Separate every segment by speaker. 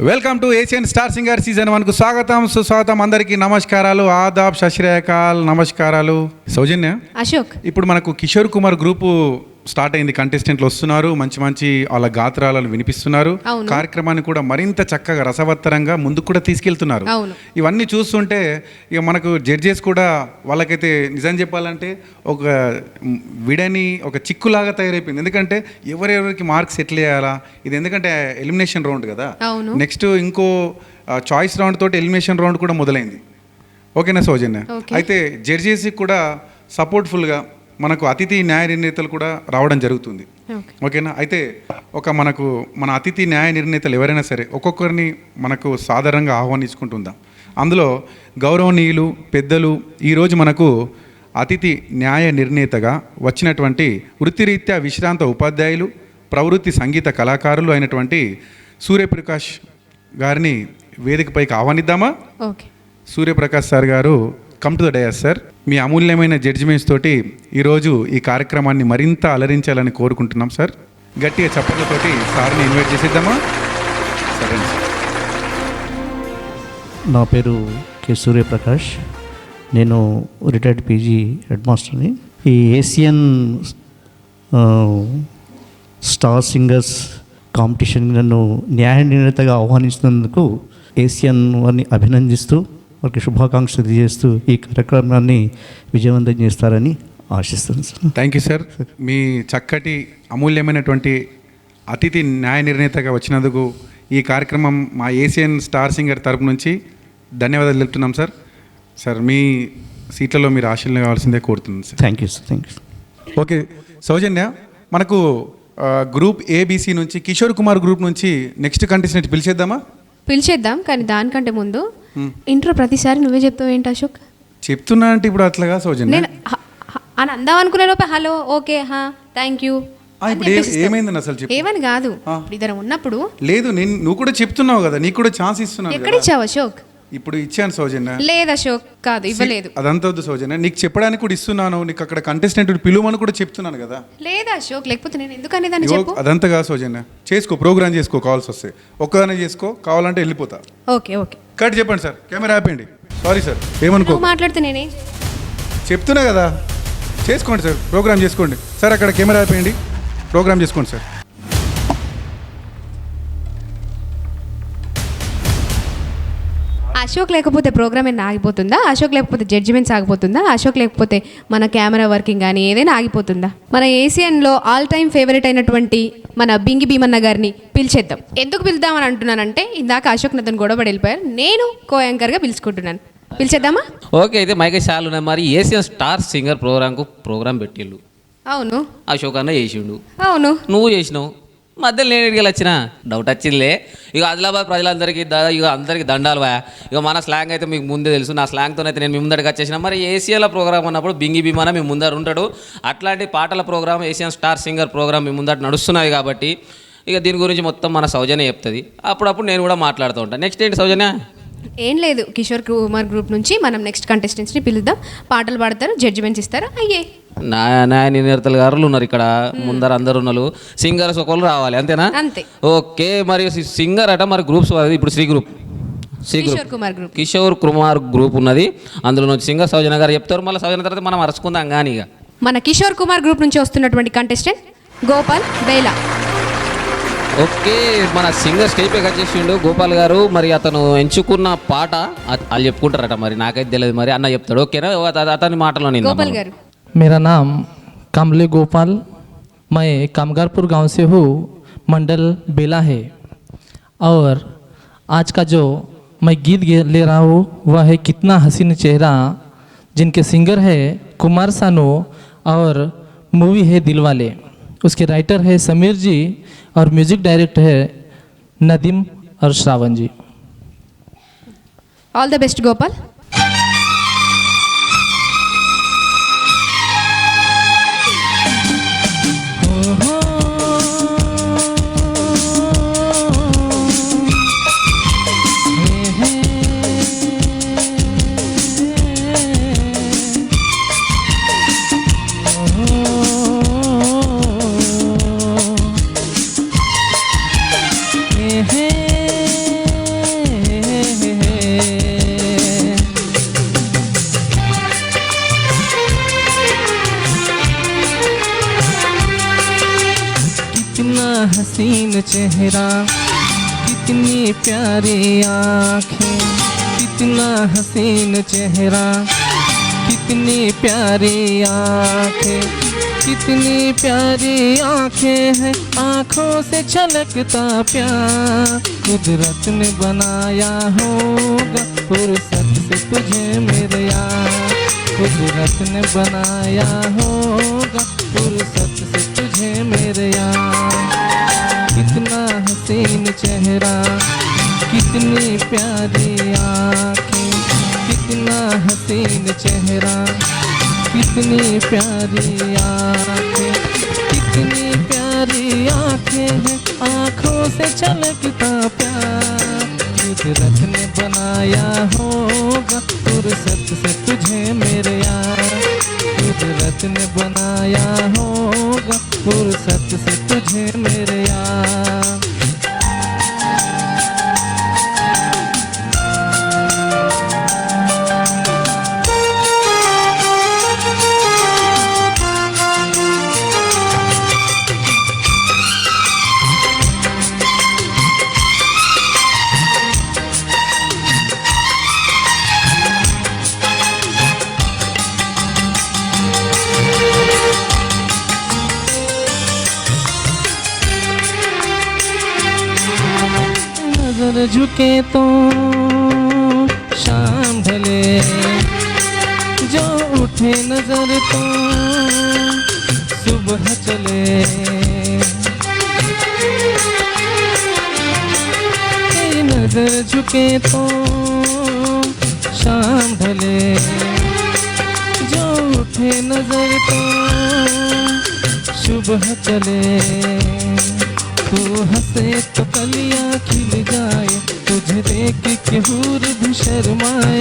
Speaker 1: Welcome to Asian star singer season 1 కు స్వాగతం సుస్వాగతం. అందరికీ నమస్కారాలు, ఆదాబ్, శశ్రేయకాల్, నమస్కారాలు. సౌజన్య,
Speaker 2: అశోక్,
Speaker 1: ఇప్పుడు మనకు కిషోర్ కుమార్ గ్రూపు స్టార్ట్ అయింది. కంటెస్టెంట్లు వస్తున్నారు, మంచి మంచి వాళ్ళ గాత్రాలను వినిపిస్తున్నారు. కార్యక్రమాన్ని కూడా మరింత చక్కగా రసవత్తరంగా ముందుకు కూడా తీసుకెళ్తున్నారు. ఇవన్నీ చూస్తుంటే ఇక మనకు జడ్జెస్ కూడా వాళ్ళకైతే నిజం చెప్పాలంటే ఒక విడని ఒక చిక్కులాగా తయారైపోయింది. ఎందుకంటే ఎవరెవరికి మార్క్స్ ఎట్లా వేయాలా, ఇది ఎందుకంటే ఎలిమినేషన్ రౌండ్ కదా. నెక్స్ట్ ఇంకో చాయిస్ రౌండ్ తోటి ఎలిమినేషన్ రౌండ్ కూడా మొదలైంది. ఓకేనా సౌజన్య? అయితే జడ్జెస్కి కూడా సపోర్ట్ఫుల్గా మనకు అతిథి న్యాయ నిర్ణేతలు కూడా రావడం జరుగుతుంది. ఓకేనా? అయితే మన అతిథి న్యాయ నిర్ణేతలు ఎవరైనా సరే ఒక్కొక్కరిని మనకు సాధారణంగా ఆహ్వానించుకుంటుందాం. అందులో గౌరవనీయులు పెద్దలు ఈరోజు మనకు అతిథి న్యాయ నిర్ణేతగా వచ్చినటువంటి వృత్తిరీత్యా విశ్రాంత ఉపాధ్యాయులు, ప్రవృత్తి సంగీత కళాకారులు అయినటువంటి సూర్యప్రకాష్ గారిని వేదికపైకి ఆహ్వానిద్దామా? సూర్యప్రకాష్ సార్ గారు, come to the dais sir. మీ అమూల్యమైన జడ్జిమెంట్స్ తోటి ఈరోజు ఈ కార్యక్రమాన్ని మరింత అలరించాలని కోరుకుంటున్నాం సార్. గట్టిగా చప్పట్లతోటి సార్ని ఇన్వైట్ చేసేద్దామా? సరే సార్.
Speaker 3: నా పేరు కె సూర్యప్రకాష్, నేను రిటైర్డ్ పీజీ హెడ్ మాస్టర్ని. ఈ ఏషియన్ స్టార్ సింగర్స్ కాంపిటీషన్ నన్ను న్యాయ నిర్ణేతగా ఆహ్వానించినందుకు ఏషియన్ వారిని అభినందిస్తూ వారికి శుభాకాంక్షలు తెలియజేస్తూ ఈ కార్యక్రమాన్ని విజయవంతం చేస్తారని ఆశిస్తున్నాను సార్.
Speaker 1: Thank you sir. మీ చక్కటి అమూల్యమైనటువంటి అతిథి న్యాయ నిర్ణేతగా వచ్చినందుకు ఈ కార్యక్రమం మా ఏషియన్ స్టార్ సింగర్ తరపు నుంచి ధన్యవాదాలు తెలుపుతున్నాం సార్. సార్, మీ సీట్లలో మీరు ఆశీర్వాదం కావాల్సిందే కోరుతున్నాను sir.
Speaker 3: Thank you sir. Thank you.
Speaker 1: Okay Soujanya, మనకు గ్రూప్ ఏబీసీ నుంచి కిషోర్ కుమార్ గ్రూప్ నుంచి నెక్స్ట్ కంటెస్టెంట్
Speaker 2: పిలిచేద్దాం. కానీ దానికంటే ముందు ఇంట్రో ప్రతిసారి నువ్వే చెప్తావు ఏంటి అశోక్?
Speaker 1: చెప్తున్నా అంటే ఇప్పుడు అట్లాగా సౌజన్య,
Speaker 2: నేను అని అందాం అనుకునే లోపే హలో, ఓకే, థ్యాంక్ యూ.
Speaker 1: ఏమైందని అసలు చెప్పు.
Speaker 2: ఏమని కాదు, ఇద్దరు ఉన్నప్పుడు
Speaker 1: లేదు. నువ్వు కూడా చెప్తున్నావు కదా, నీకు కూడా ఛాన్స్ ఇస్తున్నావు.
Speaker 2: ఎక్కడ ఇచ్చావు అశోక్?
Speaker 1: ఇప్పుడు ఇచ్చాను సౌజన్య.
Speaker 2: లేదు అశోక్, కాదు, ఇవ్వలేదు.
Speaker 1: అదంతా వద్దు సౌజన్య, నీకు చెప్పడానికి కూడా ఇస్తున్నాను. నీకు అక్కడ కంటెస్టెంట్ పిలువమని కూడా చెప్తున్నాను కదా.
Speaker 2: లేదా అశోక్, లేకపోతే నేను ఎందుకు అనేదాన్ని చెప్పు.
Speaker 1: అదంతా కాదు సౌజన్య, చేసుకో, ప్రోగ్రామ్ చేసుకో, కావాల్సి వస్తే ఒక్కదానే చేసుకో, కావాలంటే వెళ్ళిపోతా.
Speaker 2: ఓకే ఓకే,
Speaker 1: కట్ చెప్పండి సార్, కెమెరా ఆపేయండి. సారీ సార్, ఏమనుకో.
Speaker 2: మాట్లాడితే నేనే
Speaker 1: చెప్తున్నా కదా, చేసుకోండి సార్, ప్రోగ్రామ్ చేసుకోండి సార్. అక్కడ కెమెరా ఆపేయండి, ప్రోగ్రామ్ చేసుకోండి సార్.
Speaker 2: అశోక్ లేకపోతే ప్రోగ్రామ్ ఏమైనా ఆగిపోతుందా? అశోక్ లేకపోతే జడ్జిమెంట్స్ ఆగిపోతుందా? అశోక్ లేకపోతే మన కెమెరా వర్కింగ్ కానీ ఏదైనా ఆగిపోతుందా? మన ఏషియన్లో ఆల్ టైమ్ ఫేవరెట్ అయినటువంటి మన బింగి భీమన్న గారిని పిలిచేద్దాం. ఎందుకు పిలుద్దామని అంటున్నానంటే, ఇందాక అశోక్ నతను గొడవపడి వెళ్ళిపోయారు, నేను కో యాంకర్గా పిలుచుకుంటున్నాను. పిలిచేద్దామా?
Speaker 4: ఓకే, అయితే మైకే చాలు ఉన్నాయి. మరి ఏషియన్ స్టార్ సింగర్ ప్రోగ్రామ్ పెట్టిళ్ళు.
Speaker 2: అవును,
Speaker 4: అశోక్ అన్న చేసిండు.
Speaker 2: అవును,
Speaker 4: నువ్వు చేసినావు. మధ్యలో నేను ఎడికి వచ్చిన డౌట్ వచ్చిందిలే. ఇక ఆదిలాబాద్ ప్రజలందరికీ అందరికీ దండాలు వా. ఇక మన స్లాంగ్ అయితే మీకు ముందే తెలుసు. నా స్లాంగ్తో అయితే నేను మీ ముందరికి వచ్చేసిన. మరి ఏషియాల ప్రోగ్రామ్ అన్నప్పుడు బింగి భీమన్న మీ ముందర ఉంటాడు. అట్లాంటి పాటల program Asian star singer program మీ ముందర నడుస్తున్నది కాబట్టి ఇక దీని గురించి మొత్తం మన సౌజన్య చెప్తుంది. అప్పుడప్పుడు నేను కూడా మాట్లాడుతూ ఉంటాను. నెక్స్ట్ ఏంటి సౌజన్య?
Speaker 2: ఏం లేదు, కిషోర్ కుమార్ గ్రూప్ నుంచి మనం నెక్స్ట్ కంటెస్టెంట్స్ని పిలుద్దాం. పాటలు పాడతారు, జడ్జిమెంట్స్ ఇస్తారు. అయ్యే
Speaker 4: న్యాయ నిర్ణేతలు గారు ఉన్నారు ఇక్కడ ముందర, అందరు ఉన్నారు. సింగర్స్ ఒకళ్ళు రావాలి, అంతేనా?
Speaker 2: అంతే.
Speaker 4: ఓకే, మరి సింగర్ అట మరి గ్రూప్స్ ఇప్పుడు కిషోర్ కుమార్ గ్రూప్ ఉన్నది. అందులో నుంచి సింగర్ సౌజన్య గారు చెప్తారు. మళ్ళీ సౌజన్య తర్వాత మనం అరుచుకుందాం. కానీ ఇక
Speaker 2: మన కిషోర్ కుమార్ గ్రూప్ నుంచి వస్తున్నటువంటి కంటెస్టెంట్ గోపాల్ బేలా.
Speaker 4: ఓకే, మన సింగర్ స్టేజ్ పై వచ్చేసిండు గోపాల్ గారు. మరి అతను ఎంచుకున్న పాట వాళ్ళు చెప్పుకుంటారట, మరి నాకైతే తెలియదు. మరి అన్న చెప్తాడు. ఓకేనా? అతని మాటలో
Speaker 2: గోపాల్ గారు.
Speaker 5: मेरा नाम कमले गोपाल, मैं कामगारपुर गांव से हूँ, मंडल बेला है। और आज का जो मैं गीत ले रहा हूँ वह है कितना हसीन चेहरा, जिनके सिंगर है कुमार सानू और मूवी है दिलवाले। उसके राइटर है समीर जी और म्यूजिक डायरेक्टर है नदीम और Shravan ji.
Speaker 2: All the best Gopal.
Speaker 5: हसीन चेहरा, कितनी प्यारी आँखें, कितना हसीन चेहरा, कितनी प्यारी आँखें, कितनी प्यारी आँखें हैं, आँखों से छलकता प्यार। कुदरत ने बनाया होगा फुर्सत से तुझे मेरे यार, कुदरत ने बनाया होगा फुर्सत से तुझे मेरे यार। कितना हसीन चेहरा, कितनी प्यारी आँखें, कितना हसीन चेहरा, कितनी प्यारी आँखें, कितनी प्यारी आँखें हैं, आँखों से छलकता प्यार। कुदरत ने बनाया होगा फुर्सत से तुझे मेरे यार, कुदरत ने बनाया होगा फुर्सत से तुझे मेरे यार। नजर झुके तो शाम ढले, जो उठे नजर तो सुबह चले। तेरी नजर झुके तो शाम ढले, जो उठे नजर तो सुबह चले। तू हंसे तो कलियां खिल जाए, तुझे देख के हूर भी शर्माए।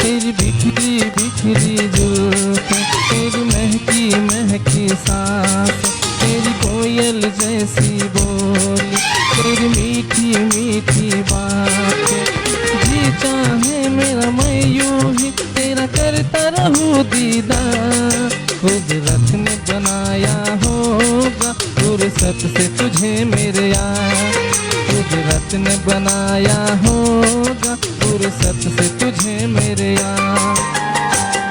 Speaker 5: तेरी बिखरी बिखरी जुल्फें, तेरी महकी महकी सांस, तेरी कोयल जैसी बोली, तेरी मीठी मीठी बातें। जी चाहे मेरा मैं यूं ही तेरा करता रहूं दीदार। कुदरत ने बनाया होगा फुर्सत से तुझे मेरे यार, कुदरत ने बनाया होगा फुर्सत से तुझे मेरे यार।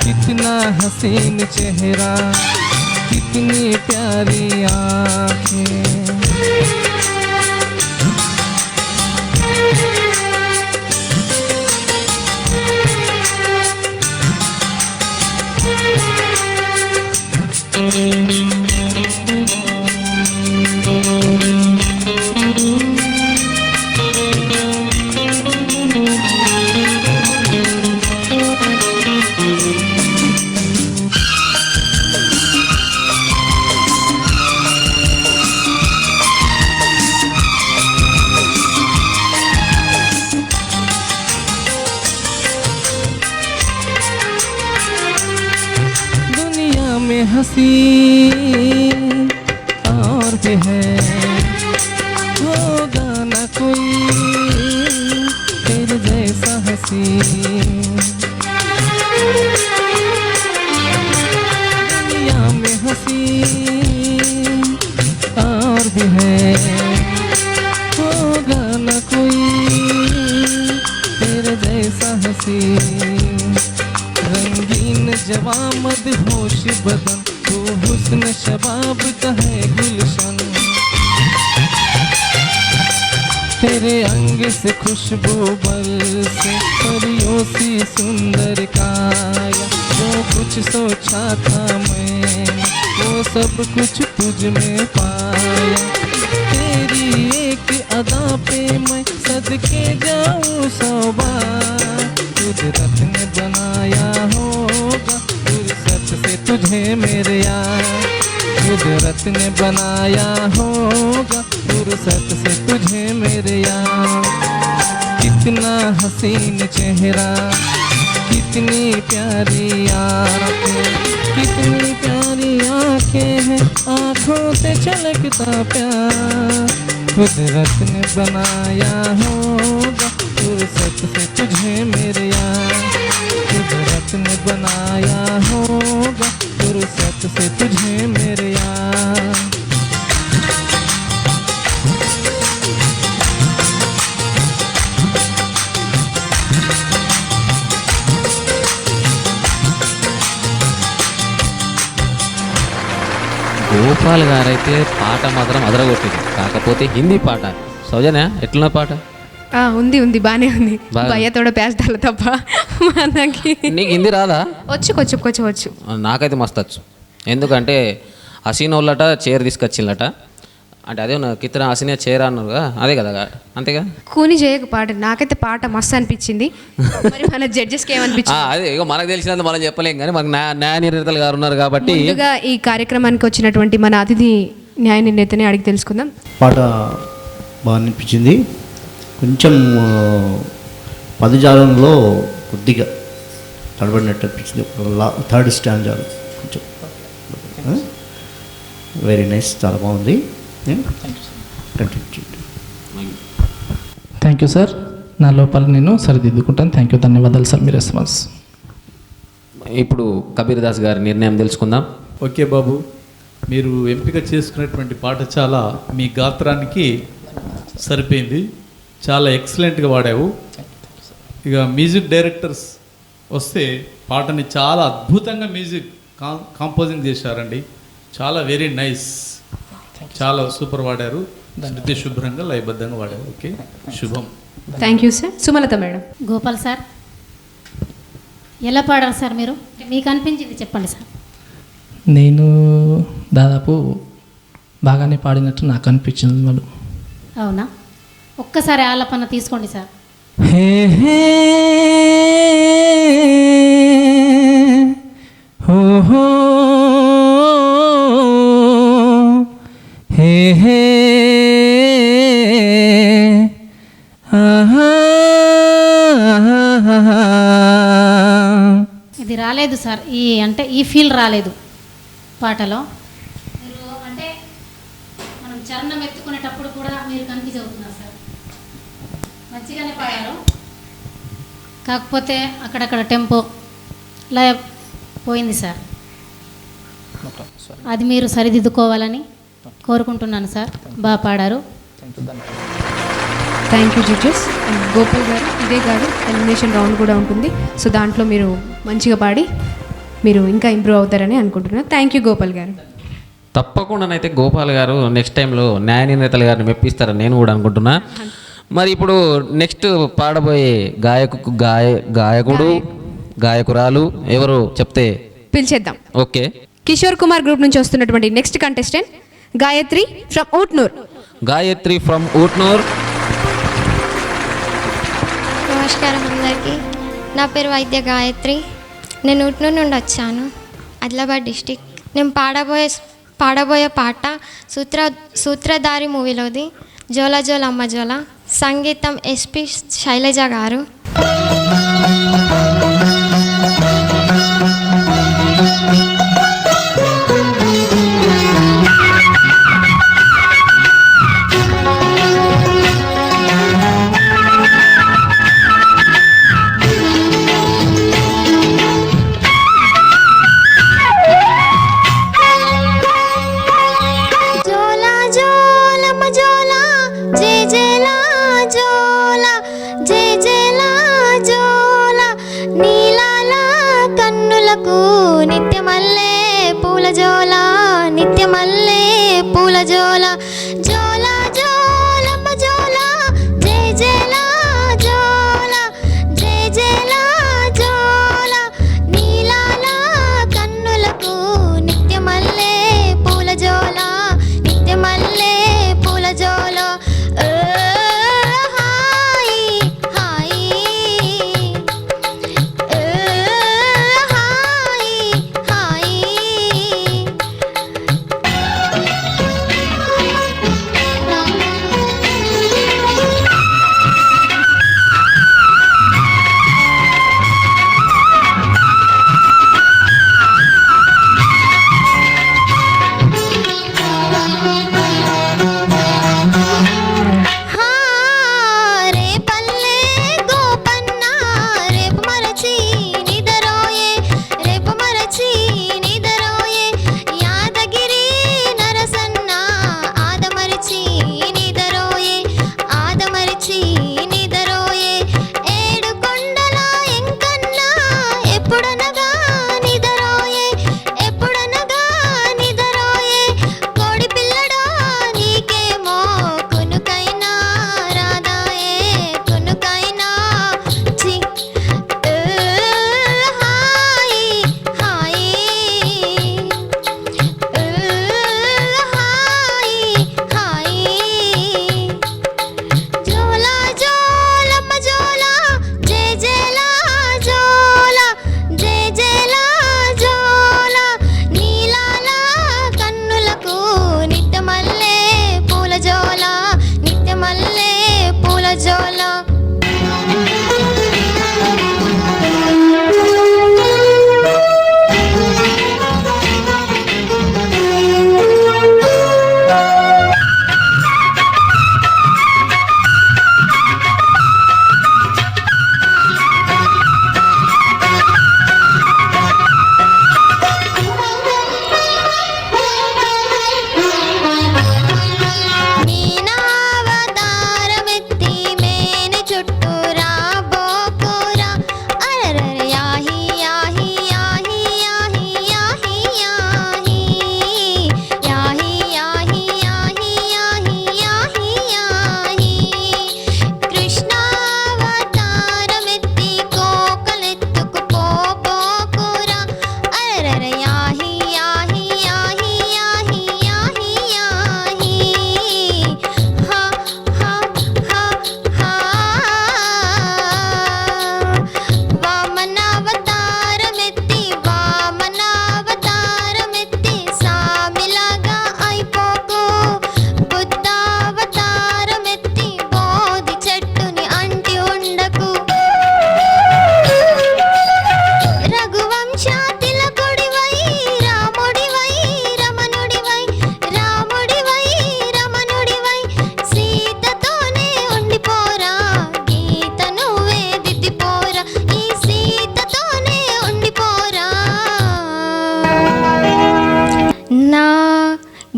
Speaker 5: कितना हसीन चेहरा, कितनी प्यारी आँखें। में हंसी और भी है, होगा ना कोई तेरे जैसा हंसी। दुनिया में हंसी और भी है, होगा ना कोई तेरे जैसा हंसी। रंगीन जवां मदहोश बदन, तू हुस्न शबाब का है गुलशन। तेरे अंग से खुशबू बरसे, परियों सी सुंदर काया। जो कुछ सोचा था मैंने, वो सब कुछ तुझ में पाया। तेरी एक अदा पे मैं सदके जाऊं 100 बार। कुदरत ने बनाया होगा फुर्सत से तुझे मेरे यार, कुदरत ने बनाया होगा फुर्सत से तुझे मेरे यार। कितना हसीन चेहरा, कितनी प्यारी आँखें, कितनी प्यारी आँखें हैं, आँखों से छलकता प्यार। कुदरत ने बनाया होगा फुर्सत से तुझे मेरे यार, कुदरत ने बनाया होगा फुर्सत से तुझे मेरे यार।
Speaker 4: గోపాల్ గారైతే పాట మాత్రం అదరగొట్టింది, కాకపోతే హిందీ పాట. సౌజన్య ఎట్లున్న పాట?
Speaker 2: ఉంది బానే ఉంది.
Speaker 4: బాగా.
Speaker 2: భయ్యతోడ పేస్తాల తప్ప మనకి.
Speaker 4: నీకు హిందీ రాదా?
Speaker 2: వచ్చు.
Speaker 4: నాకైతే మస్తు వచ్చు. ఎందుకంటే హసీన్ వాళ్ళట చైర్ తీసుకొచ్చిందట, అంటే అదే కితన హసీనియా చైర్ అన్నారు, అదే కదా, అంతేగా.
Speaker 2: కూని చేయక పాట నాకైతే పాట మస్తు అనిపించింది. మరి మన జడ్జెస్కి ఏమనిపించింది?
Speaker 4: అదే ఇక మనకు తెలిసినంత మనం చెప్పలేం, కానీ మనకు న్యాయ నిర్ణేతలు గారు ఉన్నారు కాబట్టి.
Speaker 2: ముందుగా ఈ కార్యక్రమానికి వచ్చినటువంటి మన అతిథి న్యాయ నిర్ణేతని అడిగి తెలుసుకుందాం.
Speaker 3: పాట బాగా అనిపించింది. కొంచెం పదజాలంలో కొద్దిగా తడబడినట్టు అనిపించింది. థర్డ్ స్టాంజాలు కొంచెం వెరీ నైస్, చాలా బాగుంది.
Speaker 5: Thank you sir. నా లోపల నేను సరిదిద్దుకుంటాను. థ్యాంక్ యూ, ధన్యవాదాలు సార్ మీ రెస్పాన్స్.
Speaker 4: ఇప్పుడు కబీర్ దాస్ గారి నిర్ణయం తెలుసుకుందాం.
Speaker 6: ఓకే బాబు, మీరు ఎంపిక చేసుకున్నటువంటి పాట చాలా మీ గాత్రానికి సరిపోయింది. చాలా ఎక్సలెంట్గా వాడావు. ఇక మ్యూజిక్ డైరెక్టర్స్ వస్తే పాటని చాలా అద్భుతంగా మ్యూజిక్ కాంపోజింగ్ చేశారండి. చాలా వెరీ నైస్, చాలా సూపర్ వాడారు. శృతి శుభ్రంగా లయబద్ధంగా వాడారు. ఓకే, శుభం.
Speaker 2: Thank you sir. Sumalatha madam.
Speaker 7: Gopal sir, ఎలా పాడారు సార్ మీరు? మీకు అనిపించింది చెప్పండి సార్.
Speaker 5: నేను దాదాపు బాగానే పాడినట్టు నాకు అనిపించింది వాళ్ళు.
Speaker 7: అవునా? ఒక్కసారి ఆలపన తీసుకోండి సార్.
Speaker 5: హే హే హో హో హే హే ఆహా.
Speaker 7: ఇది రాలేదు సార్, ఈ ఫీల్ రాలేదు పాటలో. మీరు అంటే మనం చరణం ఎత్తుకునేటప్పుడు కూడా మీరు కన్ఫ్యూజ్ అవుతున్నారు సార్. మంచిగానే పాడారు, కాకపోతే అక్కడక్కడ టెంపో లయ పోయింది సార్. అది మీరు సరిదిద్దుకోవాలని కోరుకుంటున్నాను సార్. బాగా పాడారు.
Speaker 2: Thank you judges. గోపాల్ గారు, ఇదే కాదు ఎలిమినేషన్ రౌండ్ కూడా ఉంటుంది. సో దాంట్లో మీరు మంచిగా పాడి మీరు ఇంకా ఇంప్రూవ్ అవుతారని అనుకుంటున్నాను. థ్యాంక్ యూ గోపాల్ గారు.
Speaker 4: తప్పకుండానైతే గోపాల్ గారు నెక్స్ట్ టైంలో న్యాయ నిర్ణేతల గారిని మెప్పిస్తారని నేను కూడా అనుకుంటున్నా. మరి ఇప్పుడు నెక్స్ట్ పాడబోయే గాయకుడు గాయకురాలు ఎవరు చెప్తే
Speaker 2: పిలిచేద్దాం.
Speaker 4: ఓకే.
Speaker 2: కిషోర్ కుమార్ గ్రూప్ నుంచి వస్తున్నటువంటి next contestant Gayatri from Utnoor.
Speaker 4: Gayatri from Utnoor.
Speaker 8: నమస్కారం అందరికీ. నా పేరు వైద్య గాయత్రి. నేను ఊట్నూరు నుండి వచ్చాను, ఆదిలాబాద్ డిస్టిక్. నేను పాడబోయే పాట సూత్రధారి మూవీలోది, జోలా జోల అమ్మ జోల. సంగీతం ఎస్పి శైలజ గారు. నిత్యమల్లే పూల జోల, నిత్యమల్లే పూల జోల. జోల జోలమ్మ జోల, జయ జయల జోల, జయ జయల జోల. నీలాల కన్నులకు నిత్యమల్లే పూల జోల, నిత్యమల్లే పూల జోల.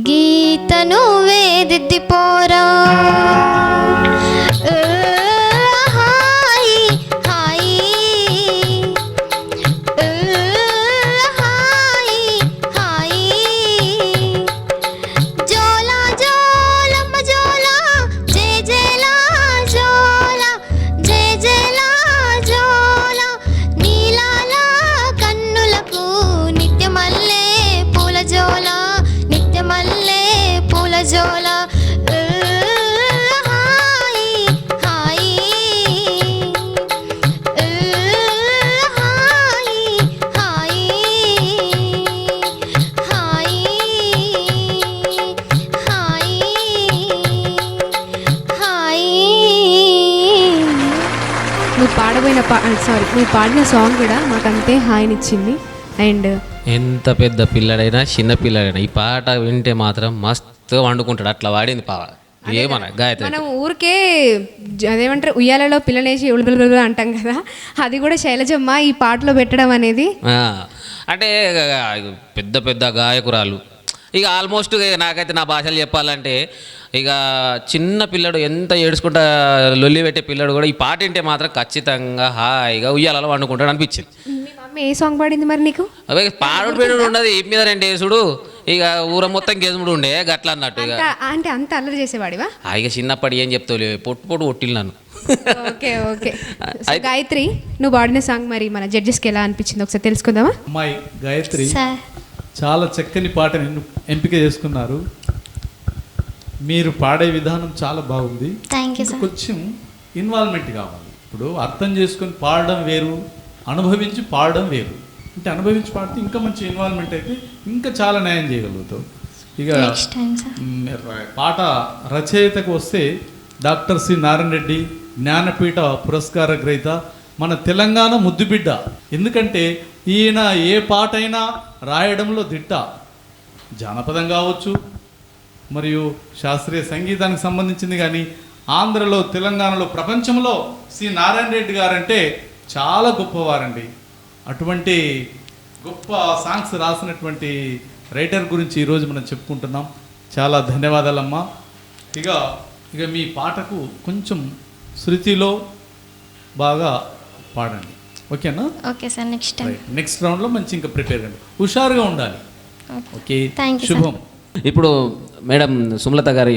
Speaker 8: గీత నువ్వే దిద్దిపోరా హాయి హాయి హాయి హాయి జోలా జోలమ్మ జోలా జయ జయలా జోలా జయ జయలా జోలా నీలాల కన్నులకు నిత్యమల్లే పూల జోలా నిత్యమల్లే పూల జోలా హాయి హాయి హాయి హాయి హాయి హాయి
Speaker 2: నువ్వు పాడబోయిన నువ్వు పాడిన సాంగ్ కూడా మాకు అంతే హాయినిచ్చింది. అండ్
Speaker 4: ఎంత పెద్ద పిల్లడైనా చిన్న పిల్లడైనా ఈ పాట వింటే మాత్రం మస్తు వండుకుంటాడు. అట్లా వాడింది ఏమన్నా గాయత్రి.
Speaker 2: మనం ఊరికే అదేమంటారు ఉయ్యాలలో పిల్లలేసి ఉళ్ళు అంటాం కదా, అది కూడా శైలజమ్మ ఈ పాటలో పెట్టడం అనేది
Speaker 4: అంటే పెద్ద పెద్ద గాయకురాలు. ఇక ఆల్మోస్ట్ నాకైతే నా భాషలు చెప్పాలంటే ఇక చిన్న పిల్లడు ఎంత ఏడుచుకుంటా లొల్లి పెట్టే పిల్లడు కూడా ఈ పాట వింటే మాత్రం ఖచ్చితంగా హాయిగా ఉయ్యాలలో వండుకుంటాడు అనిపించింది.
Speaker 2: మీ మమ్మీ ఏ సాంగ్ పాడింది మరి నీకు?
Speaker 4: అదే పాడు పెడు ఉండదు ఈ మీద 2 వేసుడు, ఇక ఊర మొత్తం గెజముడు ఉండే గట్లా అన్నట్టు. ఇక
Speaker 2: అంటే అంత అల్లరి చేసేవాడివా?
Speaker 4: ఇక చిన్నప్పటి ఏం చెప్తావు పొట్టు పొట్టు కొట్టిల్ నన్ను.
Speaker 2: Okay okay. గాయత్రి, నువ్వు పాడిన సాంగ్ మరి మన జడ్జెస్కి ఎలా అనిపించింది ఒకసారి తెలుసుకుందామా?
Speaker 6: అమ్మాయి గాయత్రి
Speaker 8: సార్
Speaker 6: చాలా చక్కని పాటని ఎంపిక చేసుకున్నారు. మీరు పాడే విధానం చాలా బాగుంది.
Speaker 8: Thank you sir.
Speaker 6: కొంచెం ఇన్వాల్వ్మెంట్ కావాలి. ఇప్పుడు అర్థం చేసుకొని పాడడం వేరు, అనుభవించి పాడడం వేరు. అంటే అనుభవించి పాడితే ఇంకా మంచి ఇన్వాల్వ్మెంట్ అయితే ఇంకా చాలా న్యాయం చేయగలుగుతావు. ఇక
Speaker 8: నెక్స్ట్ టైం సార్.
Speaker 6: పాట రచయితకు వస్తే డాక్టర్ సి నారాయణ రెడ్డి జ్ఞానపీఠ పురస్కార గ్రహీత, మన తెలంగాణ ముద్దుబిడ్డ. ఎందుకంటే ఈయన ఏ పాటైనా రాయడంలో దిట్ట. జానపదం కావచ్చు, మరియు శాస్త్రీయ సంగీతానికి సంబంధించింది, కానీ ఆంధ్రలో తెలంగాణలో ప్రపంచంలో సి నారాయణ రెడ్డి గారంటే చాలా గొప్పవారండి. అటువంటి గొప్ప సాంగ్స్ రాసినటువంటి రైటర్ గురించి ఈరోజు మనం చెప్పుకుంటున్నాం. చాలా ధన్యవాదాలమ్మా. ఇక మీ పాటకు కొంచెం శృతిలో బాగా పాడండి, ఓకేనా?
Speaker 8: Okay sir. Next time
Speaker 6: next రౌండ్లో మంచి ఇంకా ప్రిపేర్ కండి, హుషారుగా ఉండాలి. ఓకే,
Speaker 8: థ్యాంక్ యూ
Speaker 6: శుభం.
Speaker 4: ఇప్పుడు మేడం సుమలత గారి.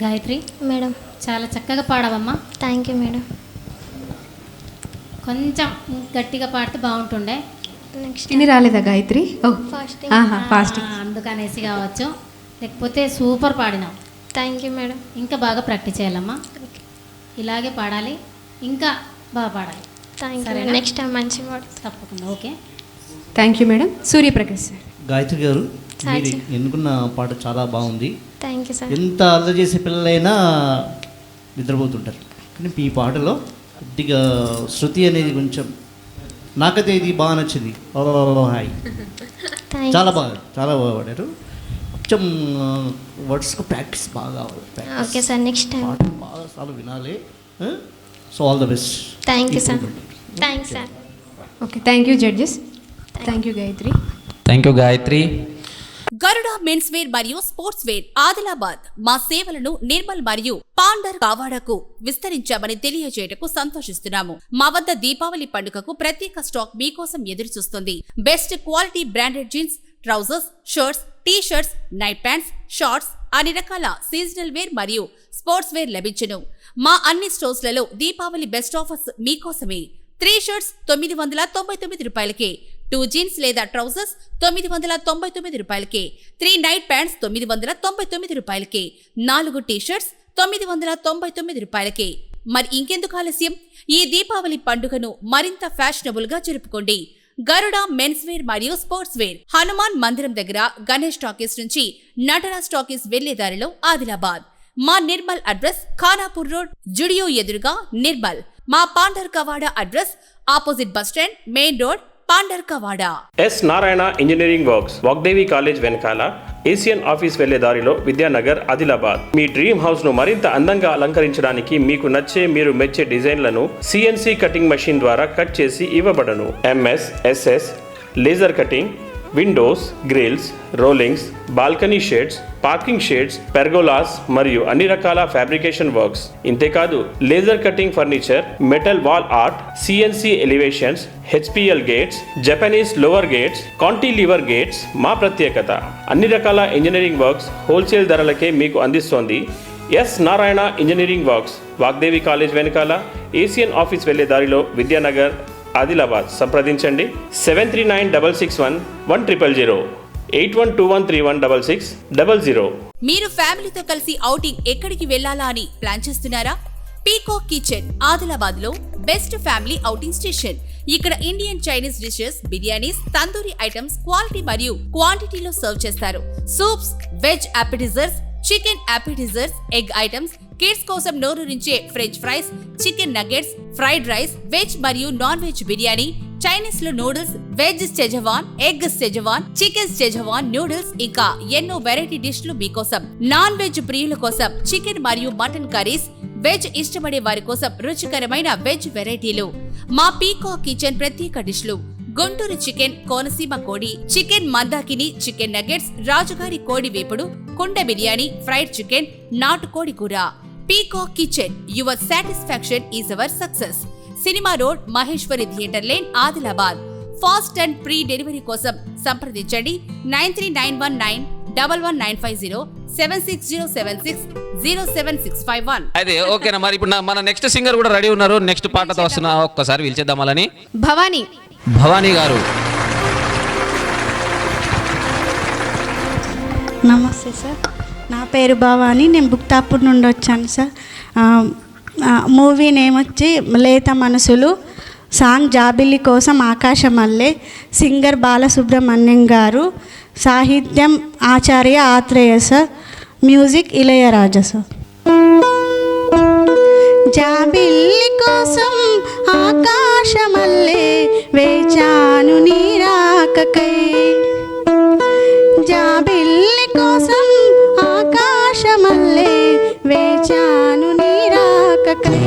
Speaker 7: గాయత్రి
Speaker 8: మేడం.
Speaker 7: చాలా చక్కగా పాడవమ్మా.
Speaker 8: Thank you madam.
Speaker 7: కొంచెం గట్టిగా పాడితే బాగుంటుండే.
Speaker 8: నెక్స్ట్
Speaker 2: ఇన్ని రాలేదా గాయత్రి? ఓ
Speaker 8: ఫాస్టింగ్.
Speaker 2: ఫాస్టింగ్.
Speaker 7: అందుకనేసి కావచ్చు, లేకపోతే సూపర్ పాడినావు.
Speaker 8: Thank you madam.
Speaker 7: ఇంకా బాగా ప్రాక్టీస్ చేయాలమ్మా. ఇలాగే పాడాలి, ఇంకా బాగా పాడాలి.
Speaker 8: Thank you.
Speaker 7: సరేనా?
Speaker 8: నెక్స్ట్ టైం మంచి పాడు.
Speaker 7: తప్పకుండా. Okay.
Speaker 2: Thank you madam. Suryaprakash sir.
Speaker 3: Gayatri గారు, మీరు ఎన్నుకున్న పాట చాలా బాగుంది.
Speaker 8: Thank you sir.
Speaker 3: ఎంత అల్లరి చేసే పిల్లలైనా నిద్రపోతుంటారు, కానీ ఈ పాటలో కొద్దిగా శృతి అనేది కొంచెం నాకైతే ఇది బాగా నచ్చింది. హాయ్, చాలా బాగా పాడారు. కొంచెం వర్డ్స్కి ప్రాక్టీస్ బాగా కావాలి.
Speaker 8: Okay sir. నెక్స్ట్ టైం
Speaker 3: పాట బాగా చాలా వినాలి. So all the best.
Speaker 8: Thank you sir. Thanks sir.
Speaker 2: Okay, thank you judges. Thank you Gayatri.
Speaker 4: Thank you Gayatri.
Speaker 9: Garuda men's wear మరియు స్పోర్ట్స్ వేర్ ఆదిలాబాద్. మా సేవలను నిర్మల్ మరియు పాండర్ కావాడకు విస్తరించామని తెలియజేయటకు సంతోషిస్తున్నాము. మా వద్ద దీపావళి పండుగకు ప్రత్యేక స్టాక్ మీకోసం ఎదురుచూస్తుంది. Best quality branded jeans, trousers, shirts, T shirts, night pants, shorts, అన్ని రకాల సీజనల్ వేర్ మరియు స్పోర్ట్స్ వేర్ లభించును. మా అన్ని స్టోర్స్లలో దీపావళి బెస్ట్ ఆఫర్స్ మీకోసమే. 3 షర్ట్స్ 999 రూపాయలకే, 2 జీన్స్ లేదా ట్రౌజర్స్ 999 రూపాయలకే, 3 నైట్ ప్యాంట్స్ 999 రూపాయలకే, 4 టీ షర్ట్స్ 999 రూపాయలకే. మరి ఇంకెందుకు ఆలస్యం? ఈ దీపావళి పండుగను మరింత ఫ్యాషనబుల్ గా జరుపుకోండి. గరుడ మెన్స్ వేర్ మరియు స్పోర్ట్స్ వేర్, హనుమాన్ మందిరం దగ్గర, గణేష్ టాకీస్ నుంచి నటరాజ్ టాకీస్ వెళ్లే దారిలో, ఆదిలాబాద్. మా నిర్మల్ అడ్రస్ ఖానాపూర్ రోడ్, జుడియో ఎదురుగా, నిర్మల్. మా Pandharkawada address opposite bus stand, main road, Pandharkawada.
Speaker 10: S Narayana engineering works, Vagdevi college వెనకాల, ఏసియన్ ఆఫీస్ వెళ్లే దారిలో, విద్యానగర్, ఆదిలాబాద్. మీ డ్రీమ్ హౌస్ ను మరింత అందంగా అలంకరించడానికి మీకు నచ్చే, మీరు మెచ్చే డిజైన్లను సిఎన్సి కటింగ్ మెషిన్ ద్వారా కట్ చేసి ఇవ్వబడను. MS, SS, laser cutting, windows, grills, rollings, balcony shades, parking shades, pergolas మరియు అన్ని రకాల ఫ్యాబ్రికేషన్ వర్క్స్. ఇంతేకాదు laser cutting furniture, metal wall art, CNC elevations, HPL gates, Japanese louver gates, cantilever gates మా ప్రత్యేకత. అన్ని రకాల ఇంజనీరింగ్ వర్క్స్ హోల్సేల్ ధరలకే మీకు అందిస్తోంది S Narayana engineering works, Vagdevi college వెనకాల, ఏసియన్ ఆఫీస్ వెళ్లే దారిలో, విద్యానగర్, ఆదిలాబాద్. సంప్రదించండి 7396111000, 8121316600.
Speaker 9: మీరు ఫ్యామిలీతో కలిసి ఔటింగ్ ఎక్కడికి వెళ్లాలా అని ప్లాన్ చేస్తున్నారా? పీకాక్ కిచెన్ ఆదిలాబాద్ లో బెస్ట్ ఫ్యామిలీ ఔటింగ్ స్టేషన్. ఇక్కడ Indian, Chinese dishes, biryanis, tandoori items quality మరియు క్వాంటిటీలో సర్వ్ చేస్తారు. Soups, veg appetizers, chicken appetizers, egg items, kids కోసం నోరూరించే french fries, chicken nuggets, fried rice, veg మరియు నాన్ వెజ్ బిర్యానీ, చైనీస్ లో noodles, veg schezwan, egg schezwan, chicken schezwan noodles, ఇంకా ఎన్నో variety డిష్లు మీకోసం. నాన్ వెజ్ ప్రియుల కోసం చికెన్ మరియు మటన్ కర్రీస్, వెజ్ ఇష్టపడే వారి కోసం రుచికరమైన వెజ్ వెరైటీలు. మా పీకాక్ కిచెన్ ప్రత్యేక డిష్లు: గుంటూరు చికెన్, కోనసీమ కోడి, చికెన్ మందాకిని, చికెన్ నగెట్స్, రాజుగారి కోడి వేపుడు, కుండ బిర్యానీ, ఫ్రైడ్ చికెన్, నాటుకోడి కూర. Peacock kitchen, your satisfaction is our success. Cinema road, Maheshwari theatre lane, Adilabad. Fast and pre delivery కోసం సంప్రదించండి 9391911950, 7607607651.
Speaker 4: అయితే ఓకేనా, మరి ఇప్పుడు మన నెక్స్ట్ సింగర్ కూడా రెడీ ఉన్నారు. నెక్స్ట్ పాటతో వస్తున్నా, ఒక్కసారి పిలిచేద్దామని. భవానీ గారు.
Speaker 11: నమస్తే సార్, నా పేరు భవానీ, నేను బుక్తాపూర్ నుండి వచ్చాను సార్. మూవీ నేమ్ వచ్చి లేత మనసులు. సాంగ్ జాబిల్లి కోసం ఆకాశమల్లె. సింగర్ బాలసుబ్రహ్మణ్యం గారు. సాహిత్యం Acharya Athreya sir. Music Ilaiyaraaja sir. జాబిల్లి కోసం ఆకాశమల్లె వేచాను నీరాకకై. జాబిల్లి కోసం ఆకాశమల్లె వేచాను నీరాకకై.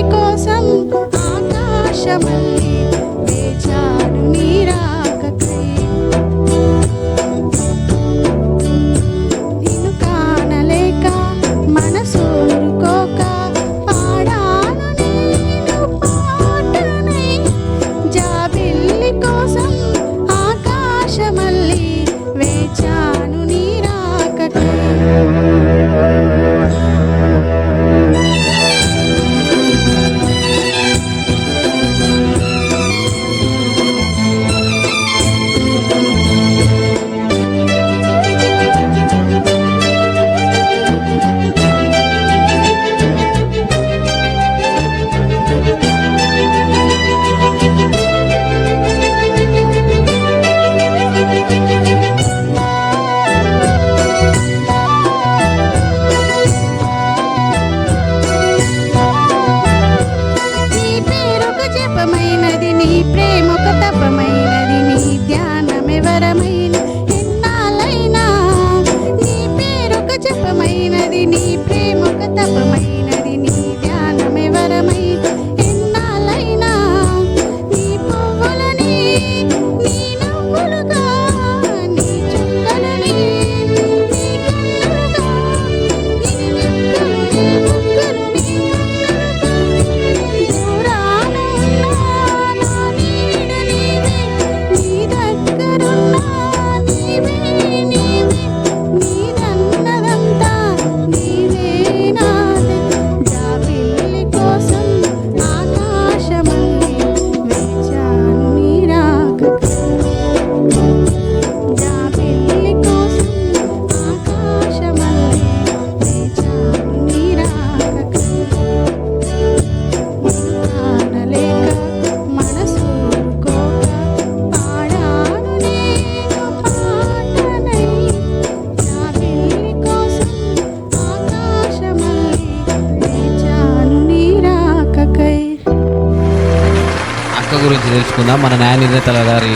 Speaker 11: కోసం నీ పేరొక జపమైనది, నీ ప్రేమొక తపమైనది, నీ ధ్యానమే వరమైన ఎన్నాళ్ళైనా. నీ పేరొక జపమైనది, నీ ప్రేమొక తపమైనది, నీ ధ్యానమే వరమైన ఎన్నాళ్ళైనా. నీ పువ్వులని నీ నవ్వులుగా, నీ చుక్కలని నీ కన్నులుగా, నీ రెక్కలు నీ బుగ్గలు నీ దూరాన ఉన్నా నా నీడ నీవే, నీ దగ్గరున్నా నీవే నీవే, నీదన్నదంతా నీవే నాదే. జాబిల్లి కోసం ఆకాశమల్లే వేచాను నీ రాకకై. జాబిల్లి కోసం ఆకాశమల్లే వేచాను నీ రాకకై. కానలేక మనసు కోక పాడాను నేను పాటనై. జాబిల్లి కోసం ఆకాశమల్లే వేచాను నీ రాకకై.
Speaker 4: అక్క గురించి తెలుసుకుందాం, మన న్యాయ నిర్ణేతల గారి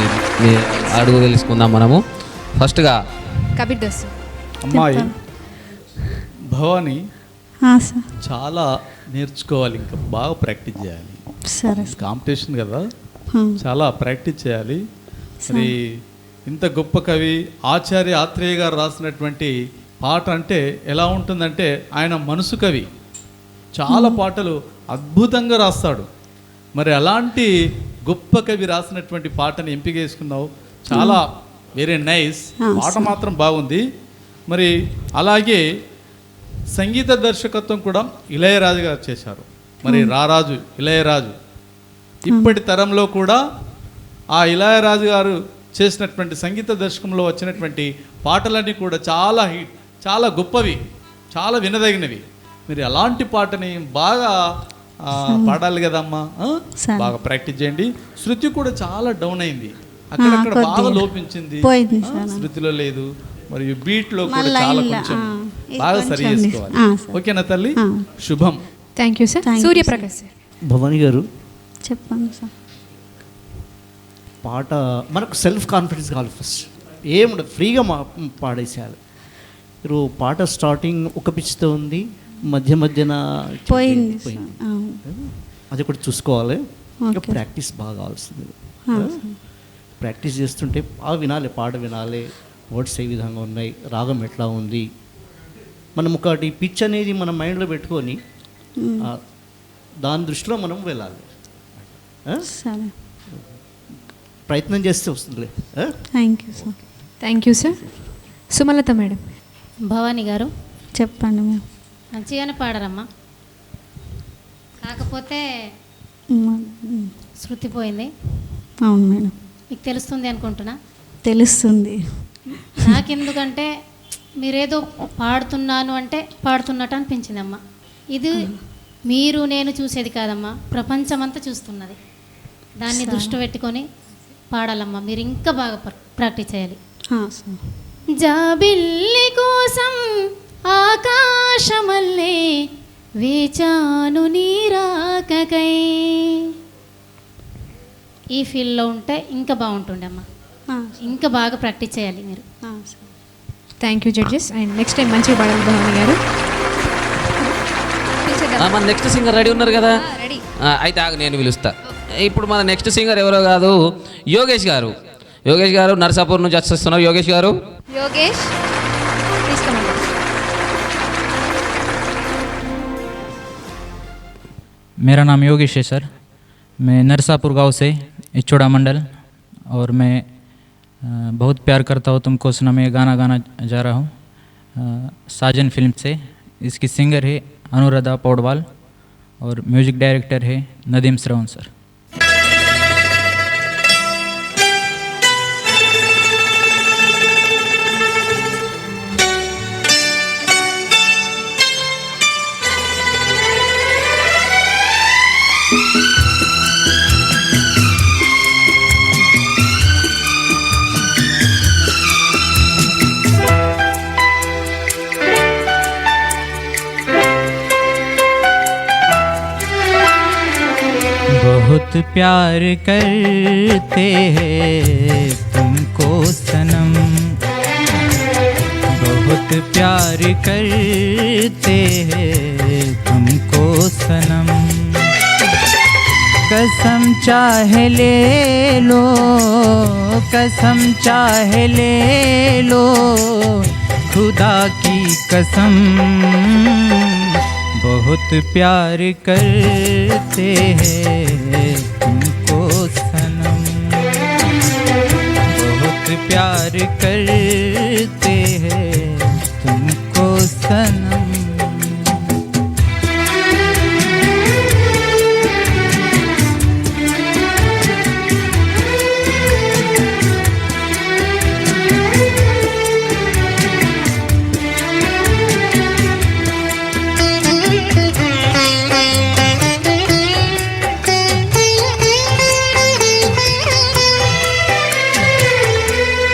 Speaker 4: అడుగు తెలుసుకుందాం మనము. ఫస్ట్గా
Speaker 2: కబీర్ దోస్.
Speaker 6: అమ్మాయి భవాని
Speaker 11: సార్.
Speaker 6: చాలా నేర్చుకోవాలి, ఇంకా బాగా ప్రాక్టీస్ చేయాలి.
Speaker 11: సరే
Speaker 6: కాంపిటీషన్ కదా, చాలా ప్రాక్టీస్ చేయాలి. మరి ఇంత గొప్ప కవి ఆచార్య ఆత్రేయ గారు రాసినటువంటి పాట అంటే ఎలా ఉంటుందంటే, ఆయన మనసు కవి, చాలా పాటలు అద్భుతంగా రాస్తాడు. మరి అలాంటి గొప్ప కవి రాసినటువంటి పాటని ఎంపిక చేసుకున్నావు, చాలా వెరీ నైస్. పాట మాత్రం బాగుంది. మరి అలాగే సంగీత దర్శకత్వం కూడా ఇళయరాజు గారు చేశారు. మరి రారాజు ఇళయరాజు ఇప్పటి తరంలో కూడా ఆ ఇళయరాజు గారు చేసినటువంటి సంగీత దర్శకంలో వచ్చినటువంటి పాటలన్నీ కూడా చాలా హిట్, చాలా గొప్పవి, చాలా వినదగినవి. మీరు అలాంటి పాటని బాగా పాడాలి కదమ్మా, బాగా ప్రాక్టీస్ చేయండి. శృతి కూడా చాలా డౌన్ అయింది, అక్కడక్కడ బాగా లోపించింది, శృతిలో లేదు, మరియు బీట్లో కూడా చాలా కొంచెం బాగా సరి చేసుకోవాలి. ఓకేనా తల్లి? శుభం.
Speaker 2: Thank you sir. Suryaprakash sir.
Speaker 3: Bhavani గారు
Speaker 11: చెప్పండి సార్.
Speaker 3: పాట మనకు సెల్ఫ్ కాన్ఫిడెన్స్ కావాలి. ఫస్ట్ ఏముండదు, ఫ్రీగా పాడేసేయాలి. మీరు పాట స్టార్టింగ్ ఒక పిచ్చితో ఉంది, మధ్య మధ్యన
Speaker 11: పోయింది.
Speaker 3: అది కూడా చూసుకోవాలి. ఇంకా ప్రాక్టీస్ బాగా కావాల్సింది. ప్రాక్టీస్ చేస్తుంటే బాగా వినాలి, పాట వినాలి, వర్డ్స్ ఏ విధంగా ఉన్నాయి, రాగం ఎట్లా ఉంది. మనం ఒకటి పిచ్ అనేది మన మైండ్లో పెట్టుకొని దాని దృష్టిలో మనం వెళ్ళాలి.
Speaker 11: సరే,
Speaker 3: ప్రయత్నం చేస్తే వస్తుందిలే.
Speaker 11: Thank you sir.
Speaker 2: Thank you sir. Sumalatha madam.
Speaker 7: Bhavani గారు
Speaker 11: చెప్పండి మ్యామ్.
Speaker 7: మంచిగానే పాడరమ్మా, కాకపోతే శృతి పోయింది.
Speaker 11: అవును మేడం.
Speaker 7: మీకు తెలుస్తుంది అనుకుంటున్నా.
Speaker 11: తెలుస్తుంది.
Speaker 7: నాకెందుకంటే మీరేదో పాడుతున్నాను అంటే పాడుతున్నట్టు అనిపించిందమ్మా. ఇది మీరు నేను చూసేది కాదమ్మా, ప్రపంచమంతా చూస్తున్నది. దాన్ని దృష్టి పెట్టుకొని పాడాలమ్మా. మీరు ఇంకా బాగా ప్రాక్టీస్ చేయాలి. జాబిల్లి కోసం ఆకాశమల్లే వేచాను నీ రాకకై. ఈ ఫీల్డ్లో ఉంటే ఇంకా బాగుంటుండే అమ్మా, ఇంకా బాగా ప్రాక్టీస్ చేయాలి మీరు.
Speaker 2: Thank you judges. And next time మంచిగా పాడాలి భవాని గారు.
Speaker 4: మన నెక్స్ట్ సింగర్ రెడీ ఉన్నారు కదా?
Speaker 2: రెడీ.
Speaker 4: అయితే ఆగు, నేను పిలుస్తా. ఇప్పుడు మన నెక్స్ట్ సింగర్ ఎవరో కాదు, యోగేష్ గారు. యోగేష్ గారు నర్సాపూర్ నుంచి వచ్చేస్తున్నారు. యోగేష్ గారు.
Speaker 2: యోగేష్ తీసుకోండి.
Speaker 12: मेरा नाम योगेश है सर. मैं नरसापुर गांव से इचोड़ा मंडल, और मैं बहुत प्यार करता हूँ तुमको सुना. मैं गाना गाना जा रहा हूँ. साजन फिल्म से। इसकी सिंगर है अनुराधा पौडवाल और म्यूजिक डायरेक्टर है नदीम श्रवण सर। बहुत प्यार करते हैं तुमको सनम, बहुत प्यार करते हैं तुमको सनम। कसम चाहे ले लो, कसम चाहे ले लो, खुदा की कसम। बहुत प्यार करते हैं तुमको सनम, बहुत प्यार करते हैं तुमको सनम।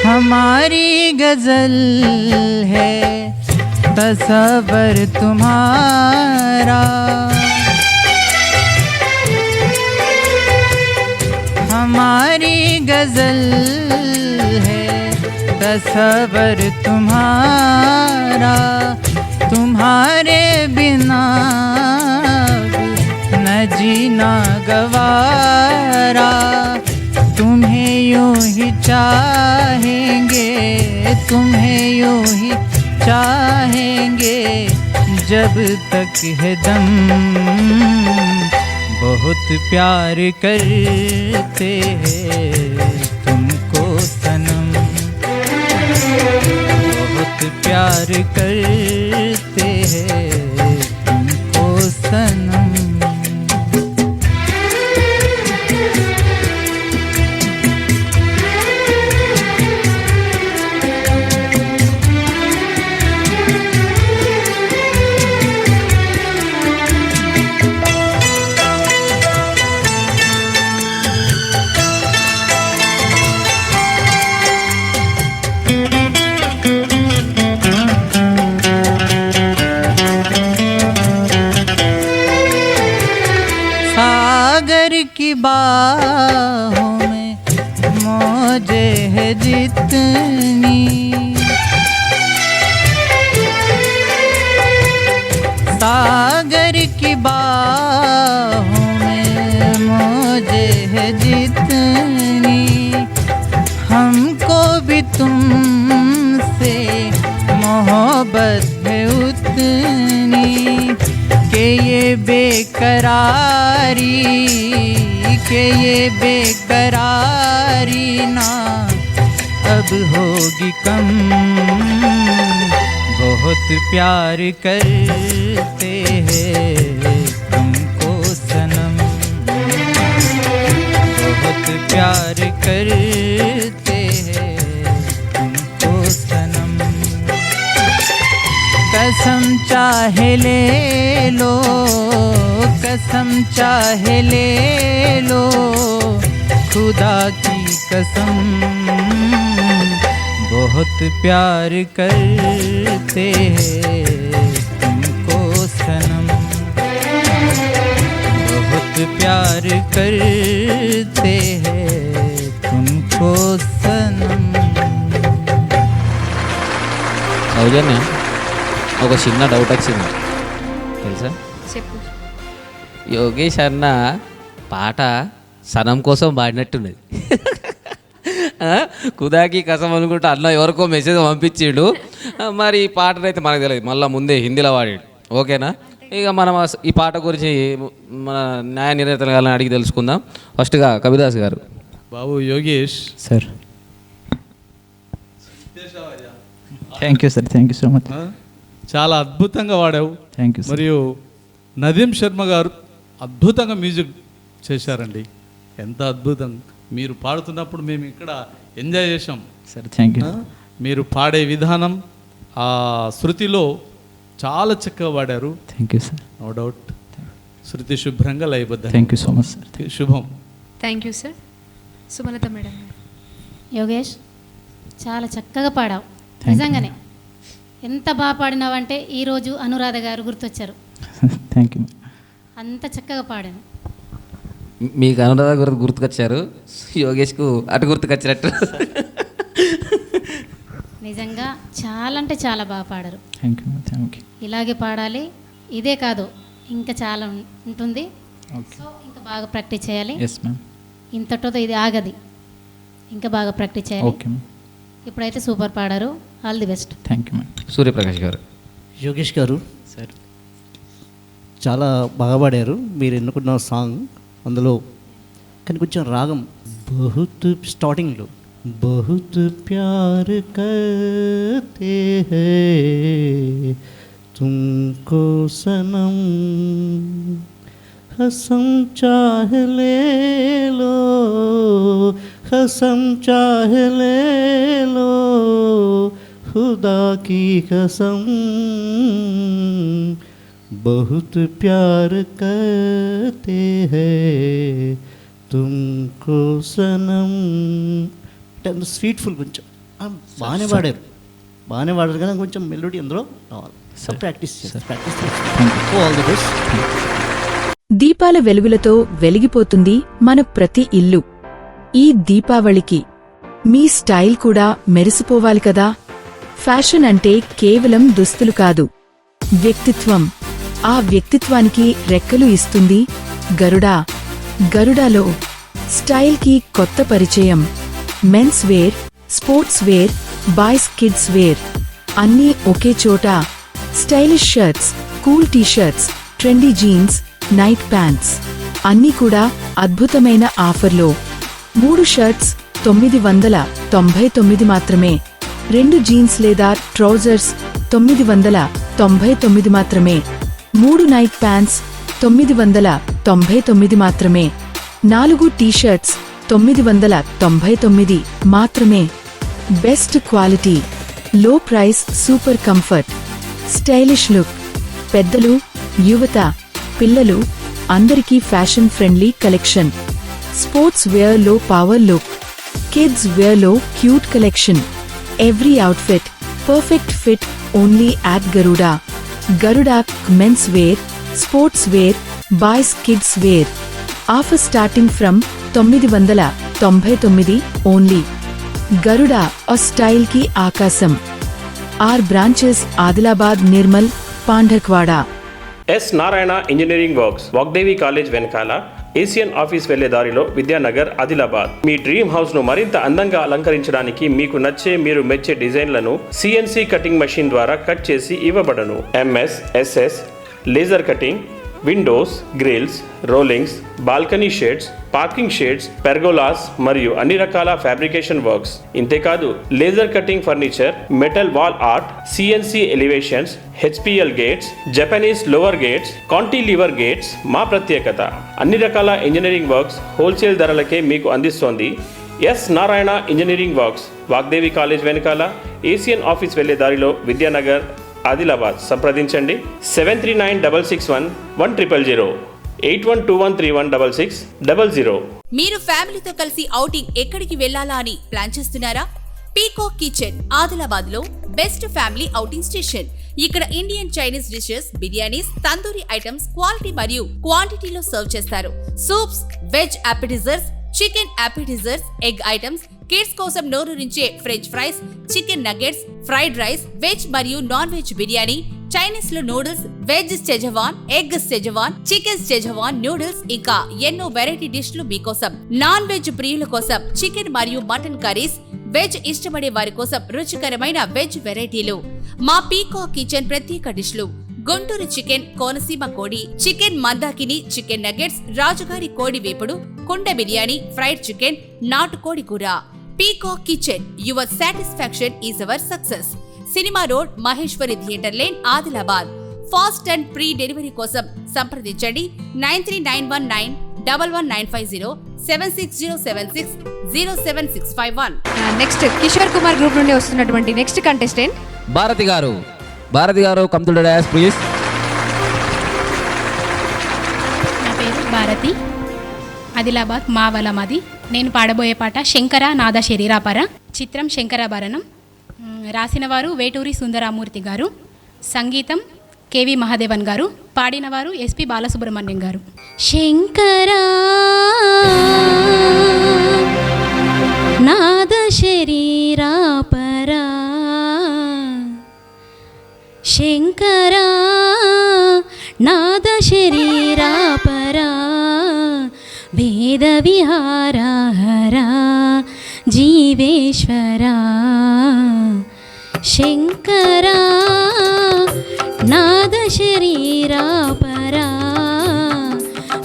Speaker 12: हमारी गजल है तसव्वुर तुम्हारा, हमारी गजल है तसव्वुर तुम्हारा। तुम्हारे बिना न जीना गवारा, तुम्हें यूं ही चाहेंगे, तुम्हें यूं ही चाहेंगे जब तक है दम। बहुत प्यार करते हैं तुमको सनम, बहुत प्यार करते हैं तुमको सनम। सागर की बाहों में मौजे है जितनी, सागर की बाहों में मौजे है जितनी, हमको भी तुमसे मोहब्बत है उतनी। के ये बेकरारी, के ये बेकरारी ना अब होगी कम। बहुत प्यार करते हैं तुमको सनम, बहुत प्यार करते हैं तुमको सनम। कसम चाहे ले लो, कसम चाहे ले लो, खुदा की कसम। बहुत प्यार करते हैं तुमको सनम, बहुत प्यार करते हैं तुमको सनम।
Speaker 4: సౌజన్య ఒక చిన్న డౌట్ వచ్చింది తెలుసా?
Speaker 2: చెప్పు.
Speaker 4: యోగేష్ అన్న పాట సనం కోసం పాడినట్టున్నది. కుదాకి కసం అనుకుంటా అన్న ఎవరికో మెసేజ్ పంపించిండు. మరి ఈ పాటనైతే మనకు తెలియదు, మళ్ళీ ముందే హిందీలో వాడాడు. ఓకేనా? ఇక మనం ఈ పాట గురించి మన న్యాయ నిర్ణేతలను అడిగి తెలుసుకుందాం. ఫస్ట్గా కవిదాస్ గారు.
Speaker 6: బాబు Yogesh
Speaker 12: sir thank you sir, thank you so much.
Speaker 6: చాలా అద్భుతంగా వాడావు.
Speaker 12: Thank you sir.
Speaker 6: మరియు నదీం శర్మ గారు అద్భుతంగా మ్యూజిక్ చేశారండి. ఎంత అద్భుతం! మీరు పాడుతున్నప్పుడు మేము ఇక్కడ ఎంజాయ్ చేసాం
Speaker 12: సార్. Thank you.
Speaker 6: మీరు పాడే విధానం, ఆ శృతిలో చాలా చక్కగా పాడారు.
Speaker 12: Thank you sir.
Speaker 6: No doubt. శృతి శుభ్రంగా లయబద్ధ.
Speaker 12: Thank you so much sir.
Speaker 6: శుభం.
Speaker 2: Thank you sir. Sumalatha madam.
Speaker 7: Yogesh, చాలా చక్కగా పాడావు.
Speaker 12: Thank you.
Speaker 7: నిజంగానే ఎంత బాగా పాడినావంటే ఈరోజు అనురాధ గారు గుర్తొచ్చారు.
Speaker 12: Thank you.
Speaker 7: అంత చక్కగా పాడాను.
Speaker 4: మీకు అనురాధ గుర్తుకొచ్చారు, యోగేష్కు అటు గుర్తుకొచ్చినట్టు.
Speaker 7: నిజంగా చాలా అంటే చాలా బాగా పాడారు.
Speaker 12: Thank you, thank you.
Speaker 7: ఇలాగే పాడాలి. ఇదే కాదు, ఇంకా చాలా ఉంటుంది. సో ఇంకా బాగా ప్రాక్టీస్ చేయాలి.
Speaker 12: Yes ma'am.
Speaker 7: ఇంతటితో ఇది ఆగది, ఇంకా బాగా ప్రాక్టీస్ చేయాలి.
Speaker 12: Okay ma'am.
Speaker 7: ఇప్పుడైతే సూపర్ పాడారు. All the best.
Speaker 12: Thank you ma'am.
Speaker 4: Suryaprakash garu.
Speaker 3: Yogesh గారు
Speaker 12: సార్,
Speaker 3: చాలా బాగా పాడారు. మీరు ఎన్నుకున్న సాంగ్ అందులో కానీ కొంచెం రాగం బహుత్ స్టార్టింగ్లో बहुत प्यार करते हैं तुमको सनम कसम चाह ले लो कसम चाह ले लो खुदा की कसम बहुत प्यार करते हैं तुमको सनम అంటే స్వీట్ఫుల్ కొంచెం బాగానే పాడారు కానీ కొంచెం మెలోడీ అందులో రావాలి. Practice all the best.
Speaker 13: దీపాల వెలుగులతో వెలిగిపోతుంది మన ప్రతి ఇల్లు. ఈ దీపావళికి మీ స్టైల్ కూడా మెరిసిపోవాలి కదా. ఫ్యాషన్ అంటే కేవలం దుస్తులు కాదు, వ్యక్తిత్వం. ఆ వ్యక్తిత్వానికి రెక్కలు ఇస్తుంది గరుడా. గరుడాలో స్టైల్కి కొత్త పరిచయం. Men's wear, sports wear, boys kids wear అన్నీ ఒకే చోట. Stylish shirts, cool T-shirts, trendy jeans, night pants అన్నీ కూడా అద్భుతమైన ఆఫర్లో. 3 షర్ట్స్ 999 మాత్రమే. 2 జీన్స్ లేదా ట్రౌజర్స్ 999 మాత్రమే. 3 నైట్ ప్యాంట్స్ 999 మాత్రమే. 4 టీషర్ట్స్ 999 మాత్రమే. Best quality, low price, super comfort, stylish look. పెద్దలు, యువత, పిల్లలు అందరికీ fashion friendly collection. Sports wear లో పవర్ లుక్, కిడ్స్ వేర్ లో cute collection. Every outfit perfect fit only at Garuda. Garuda men's wear, sports wear, boys kids wear. Offer starting from 999 only. Garuda ఆ style కి ఆకాశం. Our branches Adilabad, Nirmal, Pandharkawada.
Speaker 10: S Narayana engineering works, Vagdevi college వెనకాల, Asian office వెళ్లే దారిలో, విద్యానగర్, ఆదిలాబాద్. మీ dream house ను మరింత అందంగా అలంకరించడానికి మీకు నచ్చే, మీరు మెచ్చే డిజైన్లను సిఎన్సి కటింగ్ మెషిన్ ద్వారా కట్ చేసి ఇవ్వబడను. MS, SS, laser cutting, windows, grills, rollings, balcony shades, parking shades, pergolas మరియు అన్ని రకాల ఫ్యాబ్రికేషన్ వర్క్స్. ఇంతేకాదు laser cutting furniture, metal wall art, CNC elevations, HPL gates, Japanese louver gates, cantilever gates మా ప్రత్యేకత. అన్ని రకాల ఇంజనీరింగ్ వర్క్స్ హోల్సేల్ ధరలకే మీకు అందిస్తోంది S Narayana engineering works, Vagdevi college వెనకాల, ఏసియన్ ఆఫీస్ వెళ్లే దారిలో, విద్యానగర్, ఆదిలాబాద్. సంప్రదించండి 7396110000, 8121316600.
Speaker 9: మీరు ఫ్యామిలీతో కలిసి ఔటింగ్ ఎక్కడికి వెళ్లాలా అని ప్లాన్ చేస్తున్నారా? పీకాక్ కిచెన్ ఆదిలాబాద్ లో బెస్ట్ ఫ్యామిలీ ఔటింగ్ స్టేషన్. ఇక్కడ Indian, Chinese dishes, biryanis, tandoori items quality మరియు క్వాంటిటీలో సర్వ్ చేస్తారు. Soups, veg appetizers, chicken appetizers, egg items, kids కోసం నోరూరించే french fries, chicken nuggets, fried rice, veg మరియు నాన్ వెజ్ బిర్యానీ, చైనీస్ లో noodles, veg schezwan, egg schezwan, chicken schezwan noodles, ఇంకా ఎన్నో variety డిష్లు మీకోసం. నాన్ వెజ్ ప్రియుల కోసం చికెన్ మరియు మటన్ కర్రీస్, వెజ్ ఇష్టపడే వారి కోసం రుచికరమైన వెజ్ వెరైటీలు. మా పీకాక్ కిచెన్ ప్రత్యేక డిష్లు: గుంటూరు చికెన్, కోనసీమ కోడి, చికెన్ మందాకిని, చికెన్ నగెట్స్, రాజుగారి కోడి వేపుడు, కుండ బిర్యానీ, ఫ్రైడ్ చికెన్, నాటుకోడి కూర. Peacock kitchen, your satisfaction is our success. Cinema road, Maheshwari theatre lane, Adilabad. Fast and pre delivery కోసం సంప్రదించండి 9391911950 7607607651.
Speaker 2: నెక్స్ట్ కిషోర్ కుమార్ గ్రూప్ నుండి వస్తున్నటువంటి నెక్స్ట్ కంటెస్టెంట్
Speaker 4: భారతి గారు. భారతి గారు come to the dais please.
Speaker 7: నా పేరు భారతి, ఆదిలాబాద్ మావల మాది. నేను పాడబోయే పాట శంకర నాద శరీరాపర, చిత్రం శంకరాభరణం. రాసిన వారు వేటూరి సుందరామూర్తి గారు, సంగీతం కేవి మహాదేవన్ గారు, పాడినవారు ఎస్పి బాలసుబ్రహ్మణ్యం గారు. శంకరా నాద శరీరాపరా, శంకరా నాద శరీరాపరా, వేద విహారహరా జీవేశ్వరా. శంకరా నాద శరీరాపరా,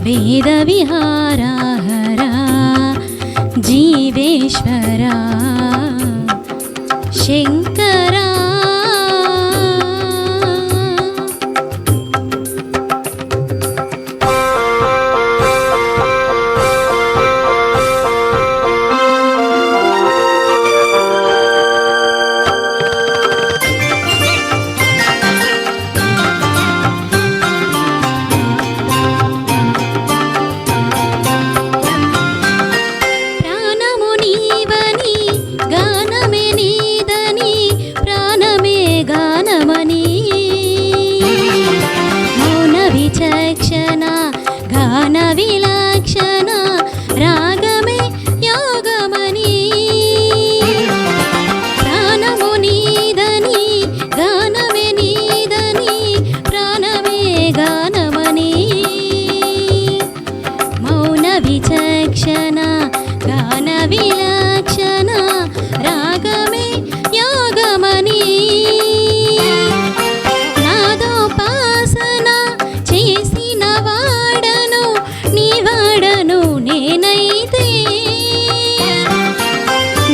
Speaker 7: వేద విహారహరా జీవేశ్వరా. శంకరా విలక్షణ రాగమే యోగమని, ప్రాణము నీదని గానమే నీదని ప్రాణమే గానమని, మౌన విచక్షణ గాన విలక్షణ రాగమే యోగమని, నాదోపాసన చేసిన వాడను నీవాడను నేనైతే,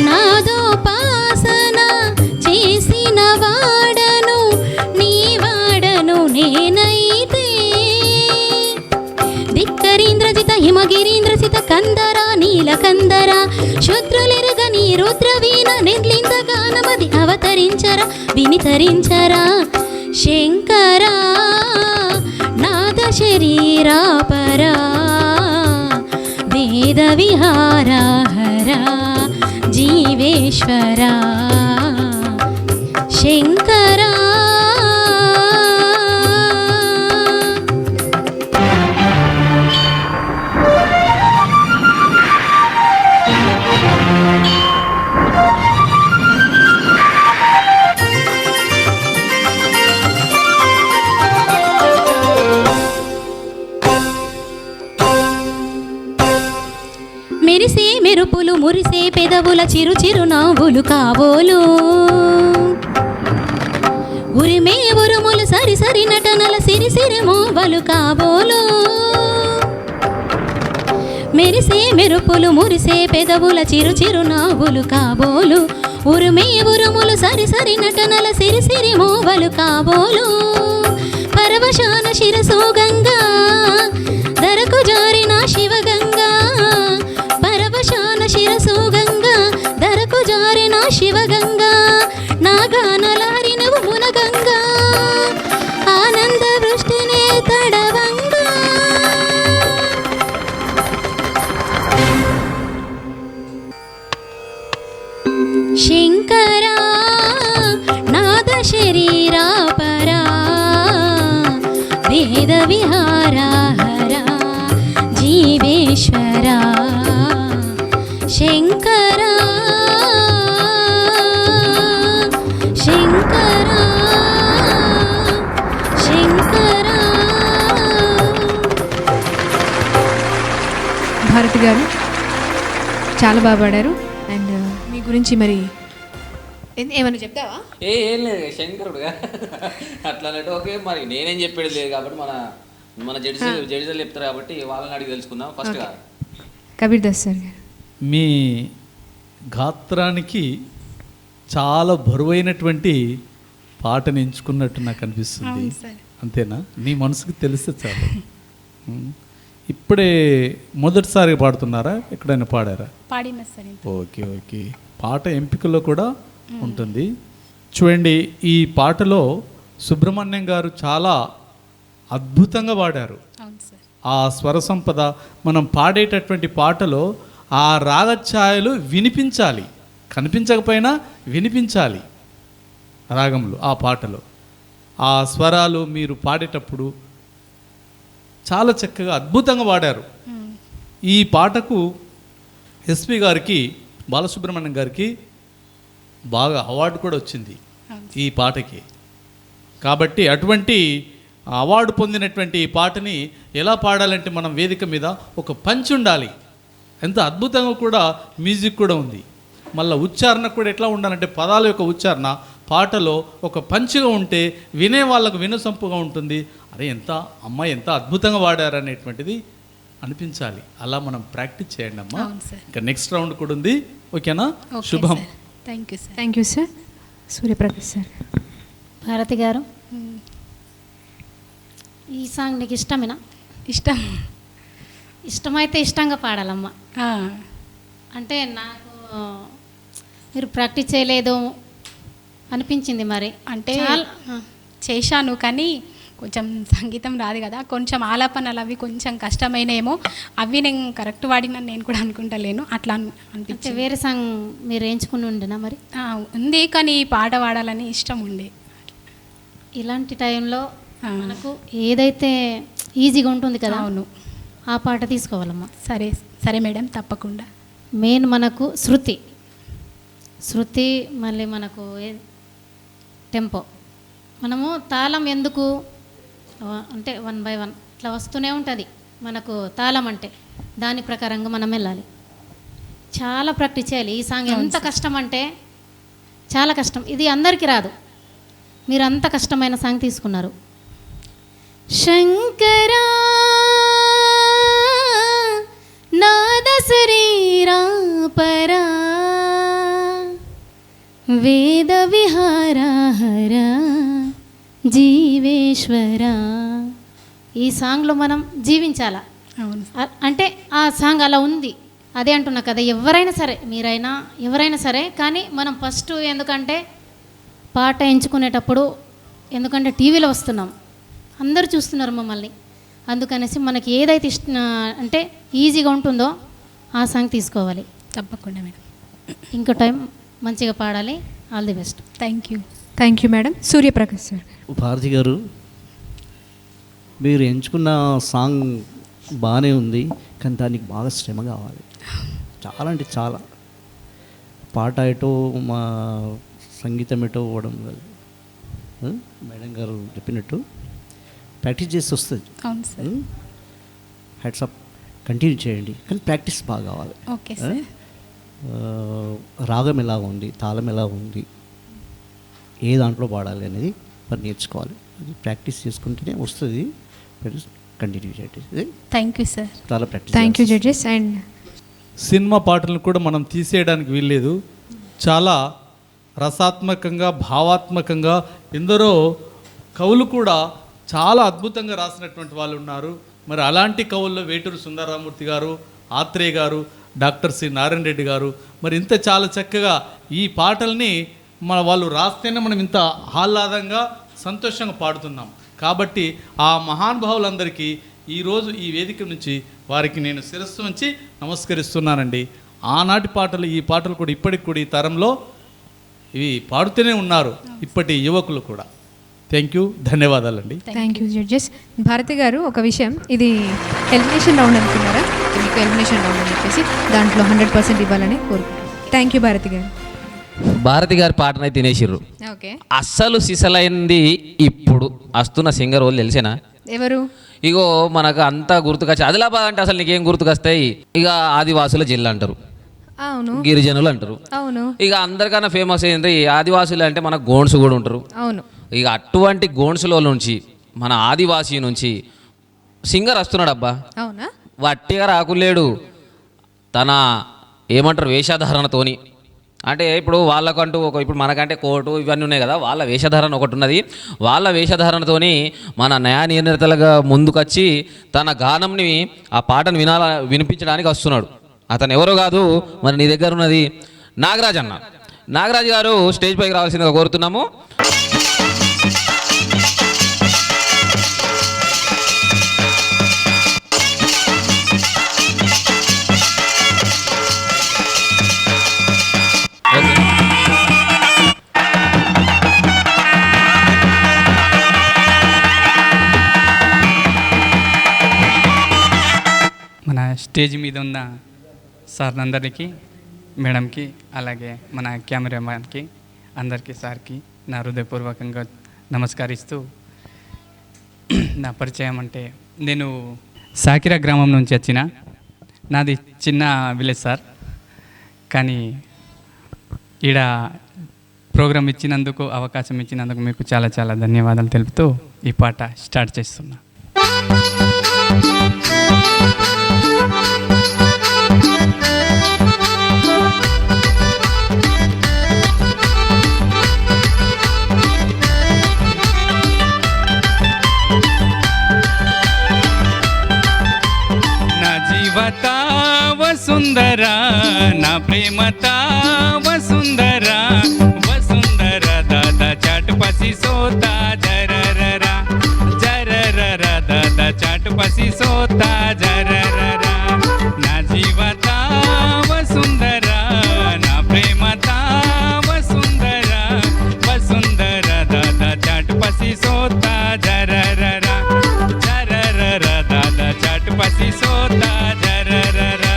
Speaker 7: నాదోపాసన చేసిన వాడను నీవాడను నేనైతే, ధిక్కరీంద్రజిత హిమగిరీంద్రసిత కందర నీలకందర, శుద్రులెరగని రుద్రవీణ నిర్లింద గానమది అవతరించరా వినితరించరా. శంకరా నాద శరీరాపరా, వేద విహారహరా జీవేశ్వరా. శంకరా మెరిసే మెరుపులు మురిసే పెదవుల చిరు చిరు నవ్వులు కాబోలు, ఉరిమే ఉరుములు సరి సరి నటనల సిరి సిరి మోవలు కాబోలు, మెరిసే మెరుపులు మురిసే పెదవుల చిరు చిరు నవ్వులు కాబోలు, ఉరిమే ఉరుములు సరి సరి నటనల సిరి సిరి మోవలు కాబోలు, పరవశాన శిరసు గంగా ధరకు జారిన శివగంగా, పరవశాన శిరసు గంగా ధరకు జారిన శివగంగా, నాగానలారినవు మునగంగా ఆనంద వృష్టినే తడవంగా. శంకరా నాద శరీరాపరా, వేద విహారహరా జీవేశ్వరా. శంకరా శంకరా శంకరా.
Speaker 2: భారతి గారు చాలా బాగా పాడారు. అండ్ మీ గురించి మరి ఏమైనా చెప్తావా?
Speaker 4: ఏం లేదు శంకరుడుగా అట్లా అన్నట్టు ఓకే. మరి నేనేం చెప్పేది లేదు కాబట్టి మన జడ్జీలు చెప్తారు కాబట్టి వాళ్ళని అడిగి తెలుసుకుందాం. ఫస్ట్
Speaker 2: కబీర్ దాస్ సార్ గారు,
Speaker 6: మీ గాత్రానికి చాలా బరువైనటువంటి పాటను ఎంచుకున్నట్టు నాకు అనిపిస్తుంది.
Speaker 7: అవును సార్.
Speaker 6: అంతేనా? నీ మనసుకు తెలిస్తే చాలు. ఇప్పుడే మొదటిసారిగా పాడుతున్నారా, ఎక్కడైనా పాడారా?
Speaker 7: పాడిన సార్.
Speaker 6: Okay okay. పాట ఎంపికలో కూడా ఉంటుంది. చూడండి, ఈ పాటలో సుబ్రహ్మణ్యం గారు చాలా అద్భుతంగా పాడారు.
Speaker 7: అవును సార్.
Speaker 6: ఆ స్వర సంపద, మనం పాడేటటువంటి పాటలో ఆ రాగఛాయలు వినిపించాలి, కనిపించకపోయినా వినిపించాలి రాగంలో, ఆ పాటలో ఆ స్వరాలు మీరు పాడేటప్పుడు చాలా చక్కగా అద్భుతంగా పాడారు. ఈ పాటకు ఎస్పి గారికి, బాలసుబ్రహ్మణ్యం గారికి బాగా అవార్డు కూడా వచ్చింది ఈ పాటకి. కాబట్టి అటువంటి అవార్డు పొందినటువంటి ఈ పాటని ఎలా పాడాలంటే మనం వేదిక మీద ఒక పంచ్ ఉండాలి. ఎంత అద్భుతంగా కూడా మ్యూజిక్ కూడా ఉంది. మళ్ళీ ఉచ్చారణ కూడా ఎట్లా ఉండాలంటే పదాల యొక్క ఉచ్చారణ పాటలో ఒక పంచ్గా ఉంటే వినే వాళ్ళకు వినసొంపుగా ఉంటుంది. అరే ఎంత అమ్మాయి ఎంత అద్భుతంగా వాడారు అనేటువంటిది అనిపించాలి. అలా మనం ప్రాక్టీస్ చేయండి అమ్మా. ఇంకా నెక్స్ట్ రౌండ్ కూడా ఉంది. ఓకేనా? శుభం.
Speaker 7: Thank you sir.
Speaker 2: Thank you sir. Suryaprakash sir.
Speaker 14: Bharati garu, ఈ సాంగ్ నీకు ఇష్టమేనా?
Speaker 7: ఇష్టం.
Speaker 14: ఇష్టమైతే ఇష్టంగా పాడాలమ్మా. అంటే నాకు మీరు ప్రాక్టీస్ చేయలేదు అనిపించింది. మరి
Speaker 7: అంటే చేశాను, కానీ కొంచెం సంగీతం రాదు కదా, కొంచెం ఆలాపనలు అవి కొంచెం కష్టమైనేమో, అవి నేను కరెక్ట్ వాడినా నేను కూడా అనుకుంటలేను, అట్లా అనిపించి.
Speaker 14: వేరే సాంగ్ మీరు ఎంచుకుని ఉండేనా మరి?
Speaker 7: ఉంది, కానీ ఈ పాట పాడాలని ఇష్టం ఉండే.
Speaker 14: ఇలాంటి టైంలో మనకు ఏదైతే ఈజీగా ఉంటుంది కదా,
Speaker 7: అవును,
Speaker 14: ఆ పాట తీసుకోవాలమ్మా.
Speaker 7: సరే సరే మేడం, తప్పకుండా.
Speaker 14: మెయిన్ మనకు శృతి, మళ్ళీ మనకు టెంపో. మనము తాళం ఎందుకు అంటే 1 by 1 ఇట్లా వస్తూనే ఉంటుంది మనకు తాళం అంటే, దాని ప్రకారంగా మనం వెళ్ళాలి. చాలా ప్రాక్టీస్ చేయాలి. ఈ సాంగ్ ఎంత కష్టం అంటే చాలా కష్టం. ఇది అందరికీ రాదు. మీరు అంత కష్టమైన సాంగ్ తీసుకున్నారు. శంకరా నాద శరీరా పరా వేద విహారా హరా జీవేశ్వరా. ఈ సాంగ్లో మనం జీవించాలా. అంటే ఆ సాంగ్ అలా ఉంది. అదే అంటున్నా కదా, ఎవరైనా సరే, మీరైనా ఎవరైనా సరే, కానీ మనం ఫస్ట్ ఎందుకంటే పాట ఎంచుకునేటప్పుడు, ఎందుకంటే టీవీలో వస్తున్నాం, అందరూ చూస్తున్నారు మమ్మల్ని, అందుకనేసి మనకి ఏదైతే అంటే ఈజీగా ఉంటుందో ఆ సాంగ్ తీసుకోవాలి.
Speaker 7: తప్పకుండా మేడం.
Speaker 14: ఇంకో టైం మంచిగా పాడాలి. All the best.
Speaker 7: Thank you.
Speaker 2: Thank you madam. Suryaprakash sir.
Speaker 3: Bharati garu, మీరు ఎంచుకున్న సాంగ్ బాగానే ఉంది, కానీ దానికి బాగా శ్రమ కావాలి. చాలా అంటే చాలా. పాట ఎటో మా సంగీతం ఎటో అవ్వడం కాదు. మేడం గారు చెప్పినట్టు ప్రాక్టీస్ చేసి వస్తుంది.
Speaker 7: అవును సార్.
Speaker 3: హ్యాట్సప్, కంటిన్యూ చేయండి, కానీ ప్రాక్టీస్ బాగా కావాలి.
Speaker 7: Okay sir.
Speaker 3: రాగం ఎలా ఉంది, తాళం ఎలా ఉంది, ఏ దాంట్లో పాడాలి అనేది మరి నేర్చుకోవాలి. అది ప్రాక్టీస్ చేసుకుంటేనే వస్తుంది. కంటిన్యూ చేయండి.
Speaker 2: Thank you sir.
Speaker 3: చాలా practice.
Speaker 2: Thank you judges. And
Speaker 6: cinema పాటలను కూడా మనం తీసేయడానికి వీల్లేదు. చాలా రసాత్మకంగా, భావాత్మకంగా ఎందరో కవులు కూడా చాలా అద్భుతంగా రాసినటువంటి వాళ్ళు ఉన్నారు. మరి అలాంటి కవుల్లో వేటూరి సుందరరామూర్తి గారు, ఆత్రేయ గారు, డాక్టర్ సి నారాయణ రెడ్డి గారు, మరి ఇంత చాలా చక్కగా ఈ పాటల్ని మన వాళ్ళు రాస్తేనే మనం ఇంత ఆహ్లాదంగా సంతోషంగా పాడుతున్నాం. కాబట్టి ఆ మహానుభావులందరికీ ఈరోజు ఈ వేదిక నుంచి వారికి నేను శిరస్సు ఉంచి నమస్కరిస్తున్నానండి. ఆనాటి పాటలు, ఈ పాటలు కూడా ఇప్పటికి కూడా ఈ తరంలో ఇవి పాడుతూనే ఉన్నారు ఇప్పటి యువకులు కూడా. థ్యాంక్ యూ, ధన్యవాదాలండి.
Speaker 2: Thank you judges. భారతి గారు, ఒక విషయం, ఇది ఎలిమినేషన్ రౌండ్ అనుకున్నారా? మీకు ఎలిమినేషన్ రౌండ్ అని చెప్పేసి దాంట్లో 100% ఇవ్వాలని కోరుకుంటున్నాను. థ్యాంక్ యూ భారతి గారు.
Speaker 4: భారతి గారి పాటనై తినేసిర్రు.
Speaker 2: ఓకే.
Speaker 4: అస్సలు సిసలైంది ఇప్పుడు వస్తున్న సింగర్ వాళ్ళు తెలిసేనా?
Speaker 2: ఎవరు?
Speaker 4: ఇగో మనకు అంతా గుర్తుకొచ్చి, ఆదిలాబాద్ అంటే అసలు నీకేం గుర్తుకొస్తాయి? ఇక ఆదివాసుల జిల్లా అంటారు,
Speaker 2: అవును,
Speaker 4: గిరిజనులు అంటారు,
Speaker 2: అవును.
Speaker 4: ఇక అందరికన్నా ఫేమస్ ఏంటి ఆదివాసులు అంటే మన గోండ్స్ కూడా ఉంటారు,
Speaker 2: అవును.
Speaker 4: ఇక అటువంటి గోండ్స్లో నుంచి మన ఆదివాసీ నుంచి సింగర్ వస్తున్నాడు అబ్బా.
Speaker 2: అవునా?
Speaker 4: వట్టిగా రాకులేడు, తన ఏమంటారు వేషధారణతోని అంటే ఇప్పుడు వాళ్ళకంటూ ఇప్పుడు మనకంటే కోటు ఇవన్నీ ఉన్నాయి కదా, వాళ్ళ వేషధారణ ఒకటి ఉన్నది. వాళ్ళ వేషధారణతోని మన న్యాయ నిర్ణేతలుగా ముందుకొచ్చి తన గానంని ఆ పాటను వినిపించడానికి వస్తున్నాడు. అతను ఎవరో కాదు, మరి నీ దగ్గర ఉన్నది నాగరాజ్ అన్న. నాగరాజ్ గారు స్టేజ్ పైకి రావాల్సిందిగా కోరుతున్నాము.
Speaker 15: మన స్టేజ్ మీద ఉన్న సార్ అందరికీ, మేడంకి, అలాగే మన కెమెరామ్యాన్కి, అందరికీ, సార్కి నా హృదయపూర్వకంగా నమస్కరిస్తూ, నా పరిచయం అంటే నేను సాకిరా గ్రామం నుంచి వచ్చిన, నాది చిన్న విలేజ్ సార్. కానీ ఈడ ప్రోగ్రామ్ ఇచ్చినందుకు, అవకాశం ఇచ్చినందుకు మీకు చాలా చాలా ధన్యవాదాలు తెలుపుతూ ఈ పాట స్టార్ట్ చేస్తున్నా. నా జీవత వసుందర, నా ప్రేమత వసుందర, వసుందర దాదా చాట్ పసి సోతా జరరరా, జరరరా దాదా చాట్ పసి సోతా జరరరా. నా జీవత వసుందర, నా ప్రేమత వసుందర, వసుందర దాదా చాట్ పసి సోతా జరరరా, జరరరా దాదా చాట్ పసి సోతా జరరరా.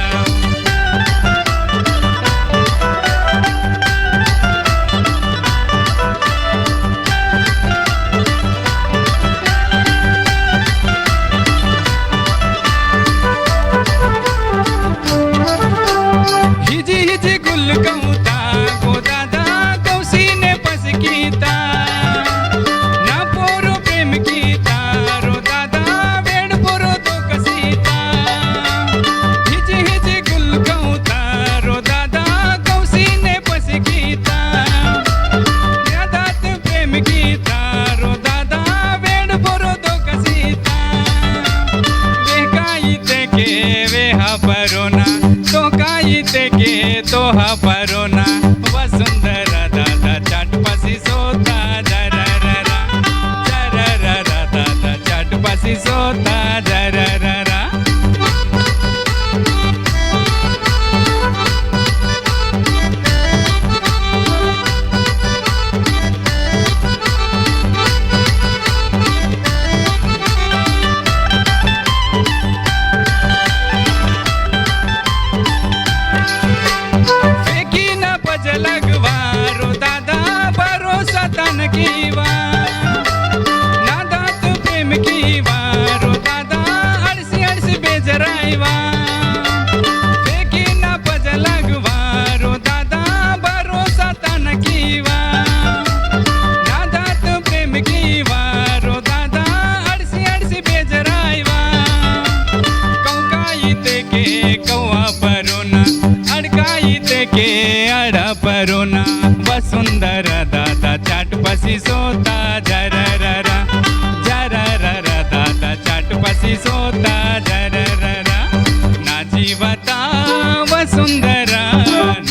Speaker 15: हिजी हिजी गुल कौता गो दादा कौसीने पस कीता, ना पोरो प्रेम कीता रो दादा वेड़ पोरो तो कसीता. हिजी हिजी गुल कौता रो दादा कौसीने पस कीता, यादात प्रेम कीता रो दादा वेड़ पोरो तो कसीता. वेकाईते के वेहा परोना, तो काईते के तोहा परोना, वसुंधरा दादा चाट पसी सोता जरररा, जरररा दादा चाट पसी सोता जरररा. फेकी ना पज लगवा रो दादा भरोसा तन कीवा, ना दात प्रेम कीवा रो दादा अड़सी अड़सी बेजराईवा. फेकी ना पज लगवा रो दादा भरोसा तन कीवा, ना दात प्रेम कीवा रो दादा अड़सी अड़सी बेजराईवा. कौकाईते के कौआ परोना, अड़काईते के अड़ा परोना, वसुंधरा दादा चाट पसी सोता जरररा, जरररा दादा चाट पसी सोता जरररा. ना जीवता वसुंधरा,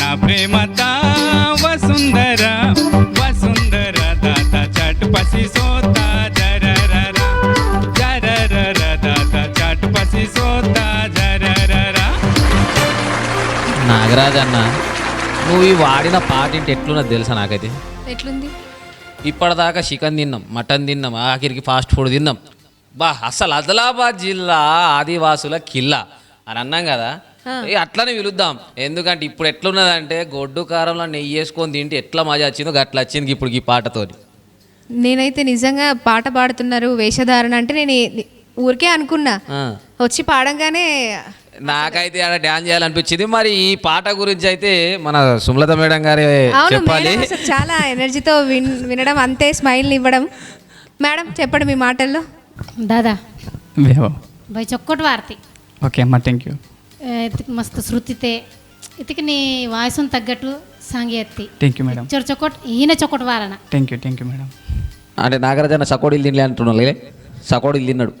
Speaker 15: ना प्रेमता वसुंधरा, वसुंधरा दादा चाट पसी सोता जरररा, जरररा दादा चाट पसी सोता जरररा.
Speaker 4: నాగరాజ్ అన్న, నువ్వు ఈ వాడిన పాట ఇంటి ఎట్లున్నది తెలుసా నాకైతే.
Speaker 2: ఎట్లుంది?
Speaker 4: ఇప్పటిదాకా చికెన్ తిన్నాం, మటన్ తిన్నాం, ఆఖరికి ఫాస్ట్ ఫుడ్ తిన్నాం. బా అసలు ఆదిలాబాద్ జిల్లా ఆదివాసుల కిల్లా అని అన్నాం కదా, అట్లనే పిలుద్దాం. ఎందుకంటే ఇప్పుడు ఎట్లున్నదంటే గొడ్డు కారంలో నెయ్యి వేసుకొని తింటే ఎట్లా మజా వచ్చిందో అట్లా వచ్చింది ఇప్పుడు ఈ పాటతో.
Speaker 2: నేనైతే నిజంగా పాట పాడుతున్నారు వేషధారణ అంటే నేను ఊరికే అనుకున్నా, వచ్చి పాడంగానే
Speaker 4: నాకైతే ఆడ డ్యాన్స్ చేయాలనిపించింది. మరి ఈ పాట గురించి అయితే మన సుమలత మేడం గారే చెప్పాలి.
Speaker 2: చాలా ఎనర్జీతో వినడం, అంతే స్మైల్ ఇవ్వడం. మేడం చెప్పండి మీ మాటల్లో.
Speaker 14: दादा
Speaker 15: वेहो
Speaker 14: भाई चौक्कट वारती
Speaker 15: ओके अम्मा थैंक यू.
Speaker 14: मस्त श्रुती ते ఇతికి నీ వాయిస్ను తగ్గట్టు సాంగ్ ఎత్తి
Speaker 15: థ్యాంక్ యూ మేడం.
Speaker 14: చొరచొక్కటి ఈయన చొక్కటి వారన.
Speaker 15: Thank you madam.
Speaker 4: అంటే నాగరాజన్న సకోడీలు తినలే అంటున్నాలే, సకోడీలు తిన్నాడు.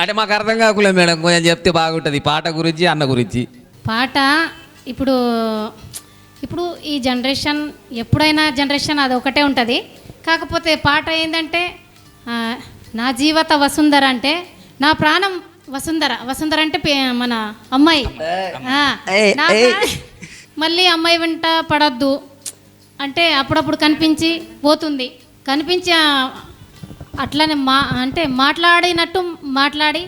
Speaker 4: అంటే మాకు అర్థం కాకులేదు మేడం, కొంచెం చెప్తే బాగుంటుంది పాట గురించి, అన్న గురించి.
Speaker 14: పాట ఇప్పుడు ఇప్పుడు ఈ జనరేషన్, ఎప్పుడైనా జనరేషన్ అది ఒకటే ఉంటుంది. కాకపోతే పాట ఏంటంటే నా జీవిత వసుంధర అంటే నా ప్రాణం వసుంధర. వసుంధర అంటే మన అమ్మాయి. మళ్ళీ అమ్మాయి వెంట పడద్దు అంటే అప్పుడప్పుడు కనిపించి పోతుంది, కనిపించి అట్లనే అంటే మాట్లాడినట్టు మాట్లాడి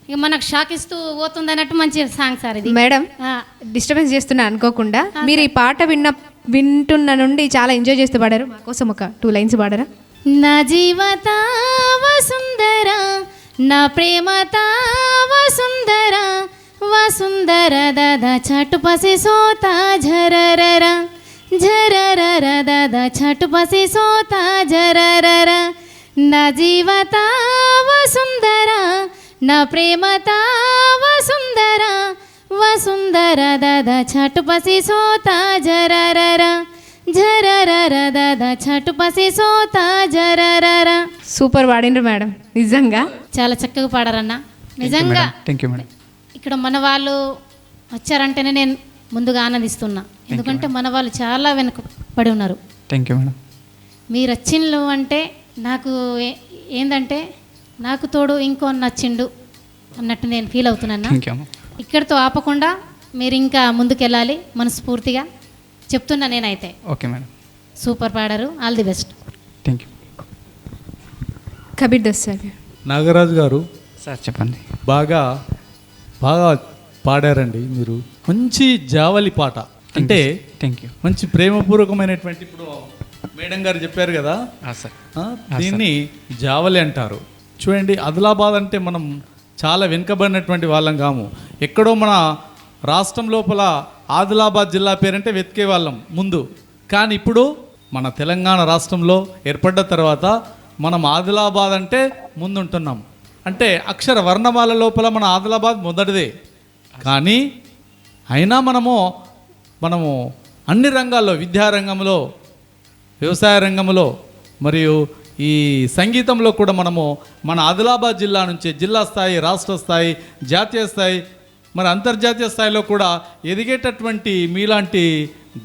Speaker 14: ఇక మనకు షాక్ ఇస్తూ పోతుంది అన్నట్టు మంచి సాంగ్ సార్ ఇది.
Speaker 2: మేడం డిస్టర్బెన్స్ చేస్తున్నా అనుకోకుండా, మీరు ఈ పాట వింటున్న నుండి చాలా ఎంజాయ్ చేస్తూ పాడారు. మాకోసం ఒక 2 లైన్స్ పాడరా?
Speaker 14: నా జీవత వసుంధర, నా ప్రేమత వసుంధర, వసుంధర దద చటుపసి సోత ఝరరర, ఝరరర దద చటుపసి సోత ఝరరర. నా జీవత వసుంధర, నా ప్రేమత వసుంధర, వసుంధర దద చటుపసి సోత ఝరరర, ఝరరర దద చటుపసి సోత ఝరరర.
Speaker 2: సూపర్ పాడిండ్రు మేడం, నిజంగా
Speaker 14: చాలా చక్కగా పాడారన్న. నిజంగా
Speaker 15: థ్యాంక్ యూ మేడం.
Speaker 14: ఇక్కడ మన వాళ్ళు వచ్చారంటేనే నేను ముందుగా ఆనందిస్తున్నా, ఎందుకంటే మన వాళ్ళు చాలా వెనుకబడి ఉన్నారు.
Speaker 15: Thank you madam.
Speaker 14: మీరు వచ్చిండ్రు అంటే నాకు ఏంటంటే నాకు తోడు ఇంకో నచ్చిండు అన్నట్టు నేను ఫీల్ అవుతున్నాను. ఇక్కడితో ఆపకుండా మీరు ఇంకా ముందుకెళ్ళాలి మనస్ఫూర్తిగా చెప్తున్నా నేనైతే.
Speaker 15: Okay madam.
Speaker 14: సూపర్ పాడారు, all the best.
Speaker 15: Thank you.
Speaker 2: Kabir Das sir.
Speaker 6: Nagaraju గారు
Speaker 15: సార్ చెప్పండి.
Speaker 6: బాగా పాడారండి మీరు. మంచి జావలి పాట అంటే
Speaker 15: థ్యాంక్ యూ.
Speaker 6: మంచి ప్రేమపూర్వకమైనటువంటి, ఇప్పుడు మేడం గారు చెప్పారు కదా
Speaker 15: సార్,
Speaker 6: దీన్ని జావలి అంటారు. చూడండి, ఆదిలాబాద్ అంటే మనం చాలా వెనుకబడినటువంటి వాళ్ళం కాము. ఎక్కడో మన రాష్ట్రం లోపల ఆదిలాబాద్ జిల్లా పేరంటే వెతికే వాళ్ళం ముందు. కానీ ఇప్పుడు మన తెలంగాణ రాష్ట్రంలో ఏర్పడ్డ తర్వాత మనం ఆదిలాబాద్ అంటే ముందుంటున్నాం. అంటే అక్షర వర్ణమాల లోపల మన ఆదిలాబాద్ మొదటిదే. కానీ అయినా మనము అన్ని రంగాల్లో, విద్యారంగంలో, వ్యవసాయ రంగంలో మరియు ఈ సంగీతంలో కూడా మనము మన ఆదిలాబాద్ జిల్లా నుంచి జిల్లా స్థాయి, రాష్ట్ర స్థాయి, జాతీయ స్థాయి, మరి అంతర్జాతీయ స్థాయిలో కూడా ఎదిగేటటువంటి మీలాంటి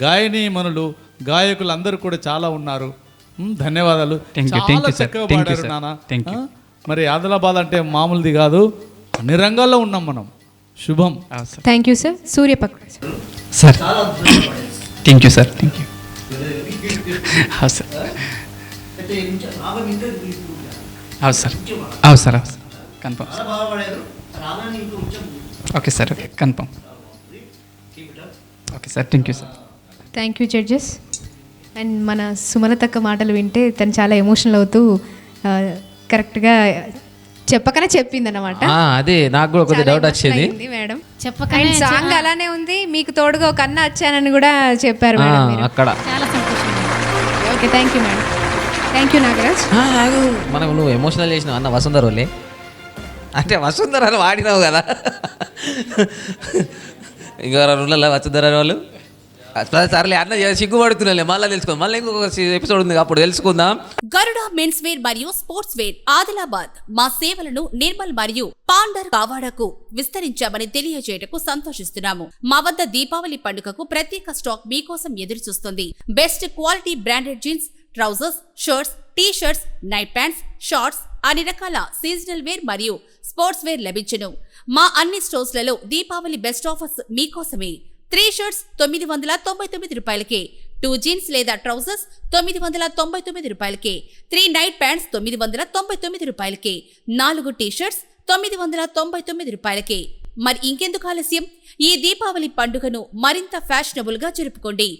Speaker 6: గాయనీమణులు, గాయకులు అందరూ కూడా చాలా ఉన్నారు. ధన్యవాదాలు. చాలా చక్కగా పాడారు నాన్న. మరి ఆదిలాబాద్ అంటే మామూలుది కాదు, అన్ని రంగాల్లో ఉన్నాం మనం. శుభం.
Speaker 2: Thank you sir. Suryaprakash
Speaker 15: sir. Thank you sir. Thank you. Sir sir confirm. Okay sir, okay confirm. Okay sir, thank you sir.
Speaker 2: Thank you judges. And మన సుమలతక్క మాటలు వింటే తను చాలా ఎమోషనల్ అవుతూ కరెక్ట్గా చెప్పకనే చెప్పింది అన్నమాట.
Speaker 4: అదే నాకు కూడా కొద్దిగా డౌట్ వచ్చింది
Speaker 2: మేడం.
Speaker 14: చెప్పకనే
Speaker 2: సాంగ్ అలానే ఉంది, మీకు తోడుగా ఒక అన్న వచ్చానని కూడా చెప్పారు మేడం మీరు.
Speaker 4: అక్కడ.
Speaker 14: చాలా సంతోషం.
Speaker 2: Okay, thank you madam. Thank you Nagaraj.
Speaker 4: మనకు నువ్వు ఎమోషనల్ చేసినావు అన్న వసుంధర వాళ్ళే, అంటే వసుంధర అని వాడినావు కదా. ఇంకా రోజులలో వసుంధర వాళ్ళు సర్లే అన్న సిగ్గుపడుతున్నాలే, మళ్ళీ తెలుసుకో, మళ్ళీ ఇంకొక ఎపిసోడ్ ఉంది అప్పుడు తెలుసుకుందాం.
Speaker 9: గరుడ మెన్స్ వేర్ మరియు స్పోర్ట్స్ వేర్ ఆదిలాబాద్ మా సేవలను నిర్మల్ మరియు పాండర్ కావాడకు విస్తరించామని తెలియజేయటకు సంతోషిస్తున్నాము. మా వద్ద దీపావళి పండుగకు ప్రత్యేక స్టాక్ మీకోసం ఎదురు చూస్తుంది. Best quality branded jeans, trousers, shirts, T shirts, night pants, shorts, అన్ని రకాల సీజనల్ వేర్ మరియు స్పోర్ట్స్ వేర్ లభించును. మా అన్ని స్టోర్స్లలో దీపావళి బెస్ట్ ఆఫర్స్ మీకోసమే. 3 షర్ట్స్ 999 రూపాయలకే, 2 జీన్స్ లేదా ట్రౌజర్స్ 999 రూపాయలకే, 3 నైట్ ప్యాంట్స్ 999 రూపాయలకే, 4 టీ షర్ట్స్ 999 రూపాయలకే. మరి ఇంకెందుకు ఆలస్యం? ఈ దీపావళి పండుగను మరింత ఫ్యాషనబుల్ గా జరుపుకోండి.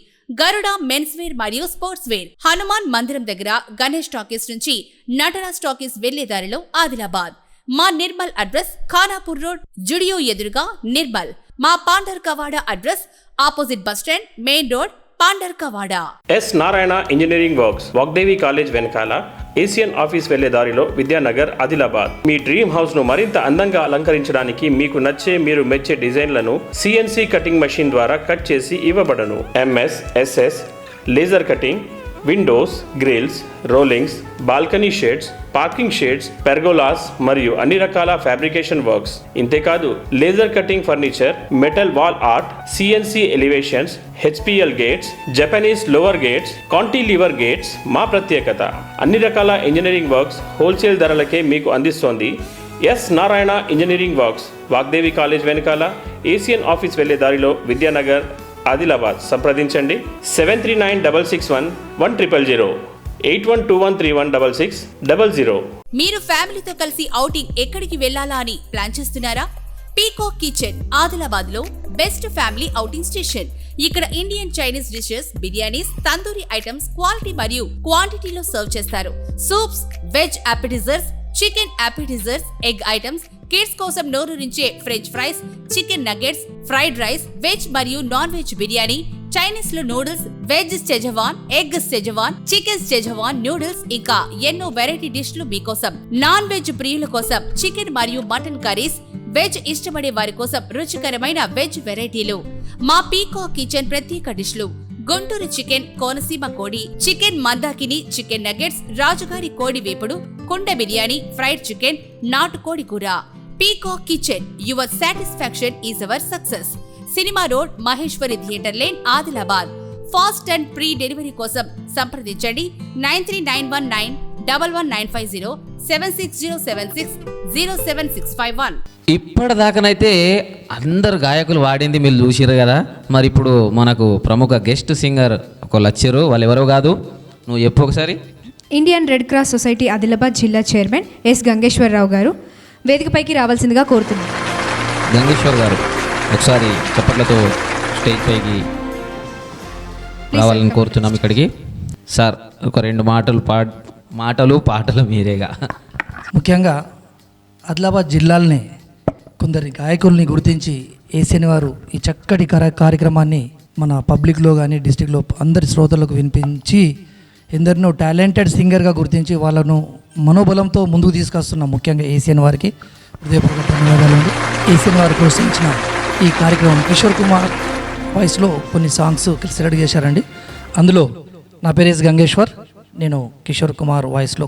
Speaker 9: గరుడ మెన్స్ వేర్ మరియు స్పోర్ట్స్ వేర్, హనుమాన్ మందిరం దగ్గర, గణేష్ టాకీస్ నుంచి నటరాజ్ టాకీస్ వెళ్లే దారిలో ఆదిలాబాద్. మా నిర్మల్ అడ్రస్ ఖానాపూర్ రోడ్, జుడియో ఎదురుగా నిర్మల్. మా Pandharkawada address opposite bus stand, main road, Pandharkawada.
Speaker 10: S Narayana engineering works, Vagdevi college వెనకాల, ఏసియన్ ఆఫీస్ వెళ్లే దారిలో విద్యానగర్, ఆదిలాబాద్. మీ డ్రీమ్ హౌస్ ను మరింత అందంగా అలంకరించడానికి మీకు నచ్చే, మీరు మెచ్చే డిజైన్లను సిఎన్సి కటింగ్ మెషిన్ ద్వారా కట్ చేసి ఇవ్వబడను. MS, SS, laser cutting, windows, grills, rollings, balcony shades, parking shades, pergolas మరియు అన్ని రకాల ఫ్యాబ్రికేషన్ వర్క్స్. ఇంతేకాదు laser cutting furniture, metal wall art, CNC elevations, HPL gates, Japanese louver gates, cantilever gates మా ప్రత్యేకత. అన్ని రకాల ఇంజనీరింగ్ వర్క్స్ హోల్సేల్ ధరలకే మీకు అందిస్తోంది S Narayana engineering works, Vagdevi college వెనకాల, ఏసియన్ ఆఫీస్ వెళ్లే దారిలో, విద్యానగర్, ఆదిలాబాద్. సంప్రదించండి 7396110000, 8121316600.
Speaker 9: మీరు ఫ్యామిలీతో కలిసి ఔటింగ్ ఎక్కడికి వెళ్లాలా అని ప్లాన్ చేస్తున్నారా? పీకాక్ కిచెన్ ఆదిలాబాద్ లో బెస్ట్ ఫ్యామిలీ ఔటింగ్ స్టేషన్. ఇక్కడ Indian, Chinese dishes, biryanis, tandoori items quality మరియు క్వాంటిటీలో సర్వ్ చేస్తారు. Soups, veg appetizers, chicken appetizers, egg items, kids కోసం నోరూరించే french fries, chicken nuggets, fried rice, veg మరియు నాన్ వెజ్ బిర్యానీ, చైనీస్ లో noodles, veg schezwan, egg schezwan, chicken schezwan noodles, ఇంకా ఎన్నో variety డిష్లు మీకోసం. నాన్ వెజ్ ప్రియుల కోసం చికెన్ మరియు మటన్ కర్రీస్, వెజ్ ఇష్టపడే వారి కోసం రుచికరమైన వెజ్ వెరైటీలు. మా పీకాక్ కిచెన్ ప్రత్యేక డిష్లు: గుంటూరు చికెన్, కోనసీమ కోడి, చికెన్ మందాకిని, చికెన్ నగెట్స్, రాజుగారి కోడి వేపుడు, కుండ బిర్యానీ, ఫ్రైడ్ చికెన్, నాటుకోడి కూర. Peacock kitchen, your satisfaction is our success. Cinema road, Maheshwari theatre lane, Adilabad. Fast and pre delivery కోసం సంప్రదించండి 9391911950 7607607651.
Speaker 4: ఇప్పటిదాకానైతే అందరు గాయకులు వాడింది మీరు చూసిరు కదా. మరి ఇప్పుడు మనకు ప్రముఖ గెస్ట్ సింగర్ ఒకళ్ళు వచ్చారు. వాళ్ళు ఎవరో కాదు, నువ్వు చెప్పు ఒకసారి.
Speaker 2: Indian red cross society Adilabad జిల్లా చైర్మన్ ఎస్ గంగేశ్వరరావు గారు వేదికపైకి రావాల్సిందిగా కోరుతున్నాను.
Speaker 4: గంగేశ్వర్ గారు ఒకసారి చప్పట్లతో స్టేజ్ పైకి రావాలని కోరుతున్నాం ఇక్కడికి. సార్ ఒక 2 మాటలు పాటలు మీరేగా.
Speaker 16: ముఖ్యంగా ఆదిలాబాద్ జిల్లాలని కొందరి గాయకుల్ని గుర్తించి ఏసీఎన్ వారు ఈ చక్కటి కార్యక్రమాన్ని మన పబ్లిక్లో కానీ డిస్టిక్లో అందరి శ్రోతలకు వినిపించి ఎందరినో టాలెంటెడ్ సింగర్గా గుర్తించి వాళ్ళను మనోబలంతో ముందుకు తీసుకొస్తున్న ముఖ్యంగా ఏసీఎన్ వారికి హృదయపూర్వక ధన్యవాదాలు. ఏసీఎన్ వారు ప్రోత్సహించిన ఈ కార్యక్రమం కిషోర్ కుమార్ వాయిస్లో కొన్ని సాంగ్స్ సెలెక్ట్ చేశారండి. అందులో నా పేరు ఎస్ గంగేశ్వర్, నేను కిషోర్ కుమార్ వాయిస్లో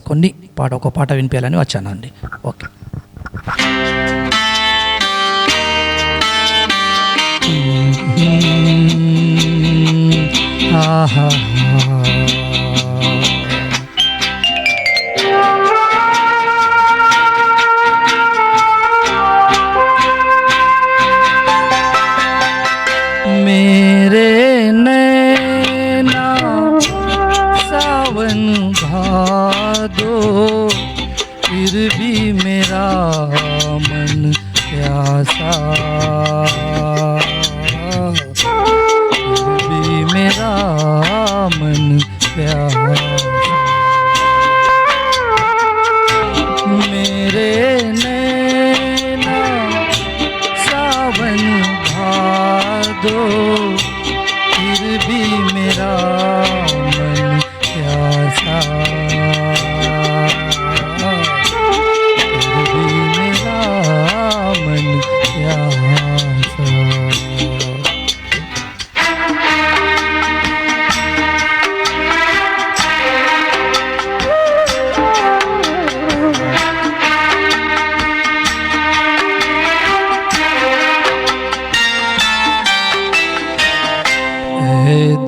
Speaker 16: ఒక పాట వినిపించాలని వచ్చానండి. ఓకే. ఆహా मेरे नैना सावन भादो फिर भी मेरा मन प्यासा, फिर भी मेरा मन प्यासा. मेरे नैना सावन भादो फिर भी मेरा मन प्यासा, फिर भी मेरा मन प्यासा.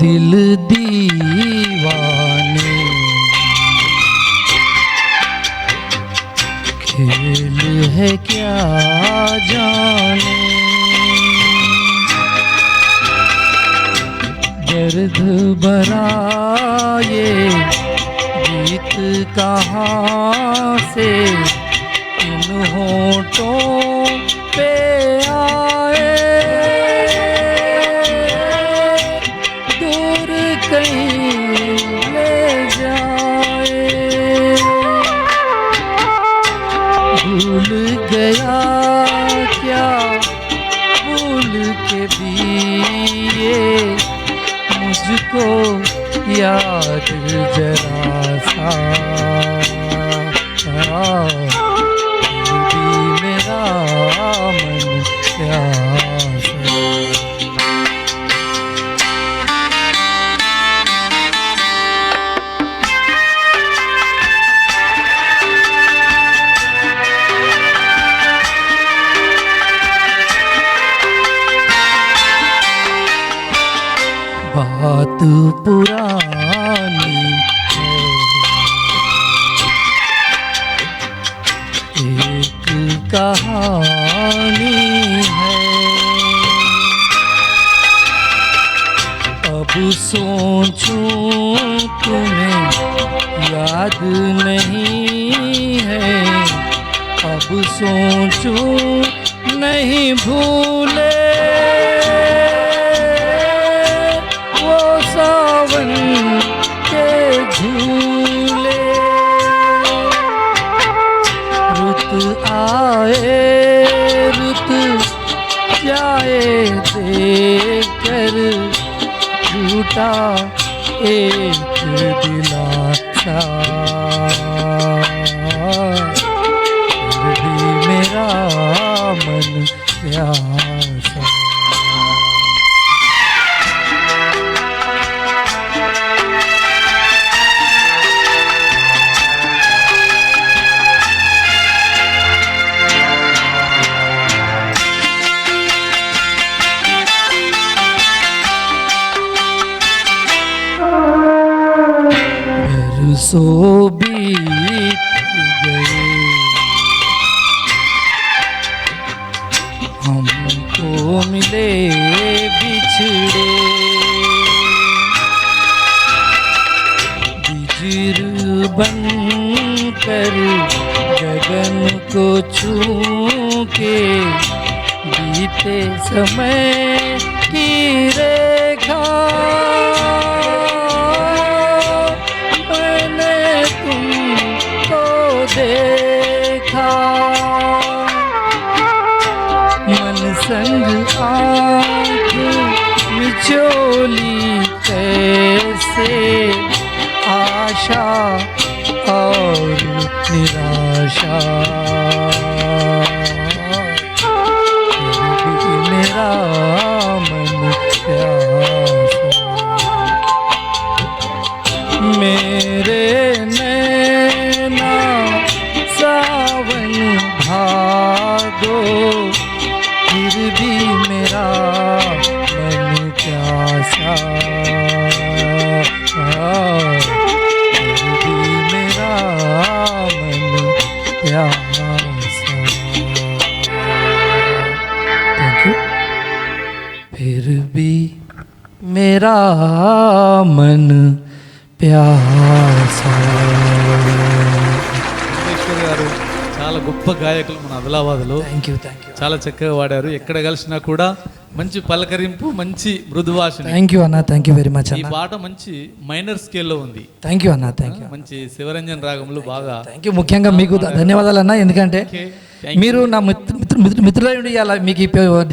Speaker 16: दिल दीवाने खेल है क्या जाने, दर्द भरा ये गीत कहाँ से इन होठों पे आए, कहीं ले जाए. भूल गया क्या भूल के भी ये मुझको याद जरा सा. तू पुरानी है, एक कहानी है। अब सोचूं तुम्हें याद नहीं है, अब सोचूं नहीं भूले वो सावन के झूले। रुत आए रुत जाए देखकर झूठा एक दिलासा, फिर भी मेरा मन प्यासा। बरसों बीत गए हमको मिले बिछड़े, बिजर बन कर गगन को छू के बीते समय की रेखा देखा। मन संग आँख मिचोली कैसे आशा और निराशा, फिर भी मेरा मन प्यासा। मेरे नैना सावन भादो, फिर भी मेरा मन प्यासा, फिर भी मेरा मन प्यासा। Thank you. फिर भी मेरा मन प्यासा।
Speaker 6: వెంకటేశ్వర్ గారు చాలా గొప్ప గాయకులు మన ఆదిలాబాద్లో.
Speaker 16: Thank you.
Speaker 6: చాలా చక్కగా వాడారు. ఎక్కడ కలిసినా కూడా మంచి పలకరింపు, మంచి మృదు భాష.
Speaker 16: థ్యాంక్ యూ అన్న, థ్యాంక్ యూ వెరీ మచ్
Speaker 6: ఈ పాట మంచి మైనర్ స్కేల్లో ఉంది.
Speaker 16: థ్యాంక్ యూ అన్న, థ్యాంక్ యూ.
Speaker 6: మంచి శివరంజన్ రాగంలో బాగా.
Speaker 16: Thank you. ముఖ్యంగా మీకు ధన్యవాదాలు అన్న, ఎందుకంటే మీరు నా మిత్రులై ఉండి అలా మీకు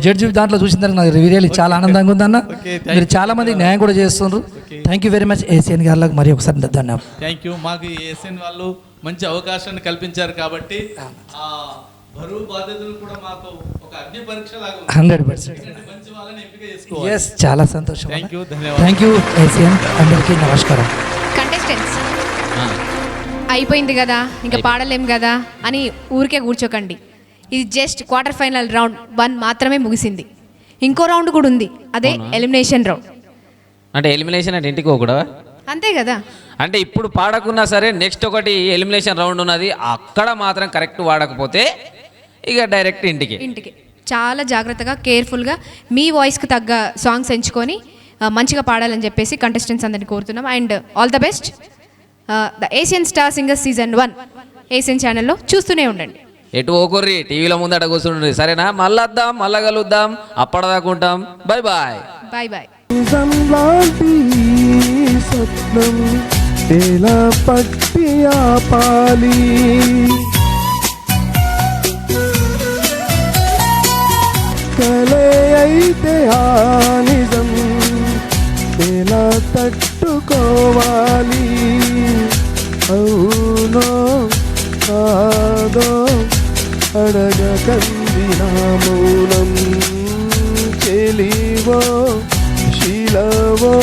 Speaker 16: జడ్జి దాంట్లో చూసిన తర్వాత నాకు రియల్లీ చాలా ఆనందంగా ఉందన్న. మీరు చాలా మందికి న్యాయం కూడా చేస్తున్నారు. Thank you very much Asian గారికి మరి ఒకసారి ధన్యవాదాలు.
Speaker 6: Thank you. మాకు ఏసియన్ వాళ్ళు మంచి అవకాశాన్ని కల్పించారు కాబట్టి ఆ బరువు బాధ్యతలు కూడా మాకు ఒక అగ్ని పరీక్ష లాగా
Speaker 16: 100%.
Speaker 6: మంచి వాళ్ళని ఎంపిక చేసుకోవాలి.
Speaker 16: ఎస్, చాలా సంతోషం.
Speaker 6: Thank you. ధన్యవాదాలు.
Speaker 16: Thank you Asian. అందరికీ నమస్కారం.
Speaker 2: కంటెస్టెంట్స్ అయిపోయింది కదా, ఇంకా పాడలేం కదా అని ఊరికే కూర్చోకండి. ఇది జస్ట్ క్వార్టర్ ఫైనల్ రౌండ్ 1 మాత్రమే ముగిసింది. ఇంకో రౌండ్ కూడా ఉంది, అదే ఎలిమినేషన్ రౌండ్.
Speaker 4: అంటే ఎలిమినేషన్ అంటే ఇంటికి కూడా
Speaker 2: అంతే కదా.
Speaker 4: అంటే ఇప్పుడు పాడకున్నా సరే నెక్స్ట్ ఒకటి ఎలిమినేషన్ రౌండ్ ఉన్నది, అక్కడ మాత్రం కరెక్ట్ వాడకపోతే ఇక డైరెక్ట్ ఇంటికి.
Speaker 2: చాలా జాగ్రత్తగా కేర్ఫుల్గా మీ వాయిస్కి తగ్గ సాంగ్స్ ఎంచుకొని మంచిగా పాడాలని చెప్పేసి కంటెస్టెంట్స్ అందరినీ కోరుతున్నాం. And all the best. The Asian star singers season 1 Asian ఛానల్లో చూస్తూనే ఉండండి.
Speaker 4: ఎటు ఓకొర్రి టీవీలో ముందట కూర్చుండ్రి. సరేనా? మళ్ళీ వద్దాం, మళ్ళా కలుద్దాం, అప్పటిదాకుంటాం. Bye bye.
Speaker 2: Bye bye.
Speaker 17: స్వప్నం ఎలా పట్టి ఆపాలి, కలే అయితే ఆ నిజం ఎలా తట్టుకోవాలి. అవునో కాదో అడగకంది నా మౌనం, చెలివో శీలవో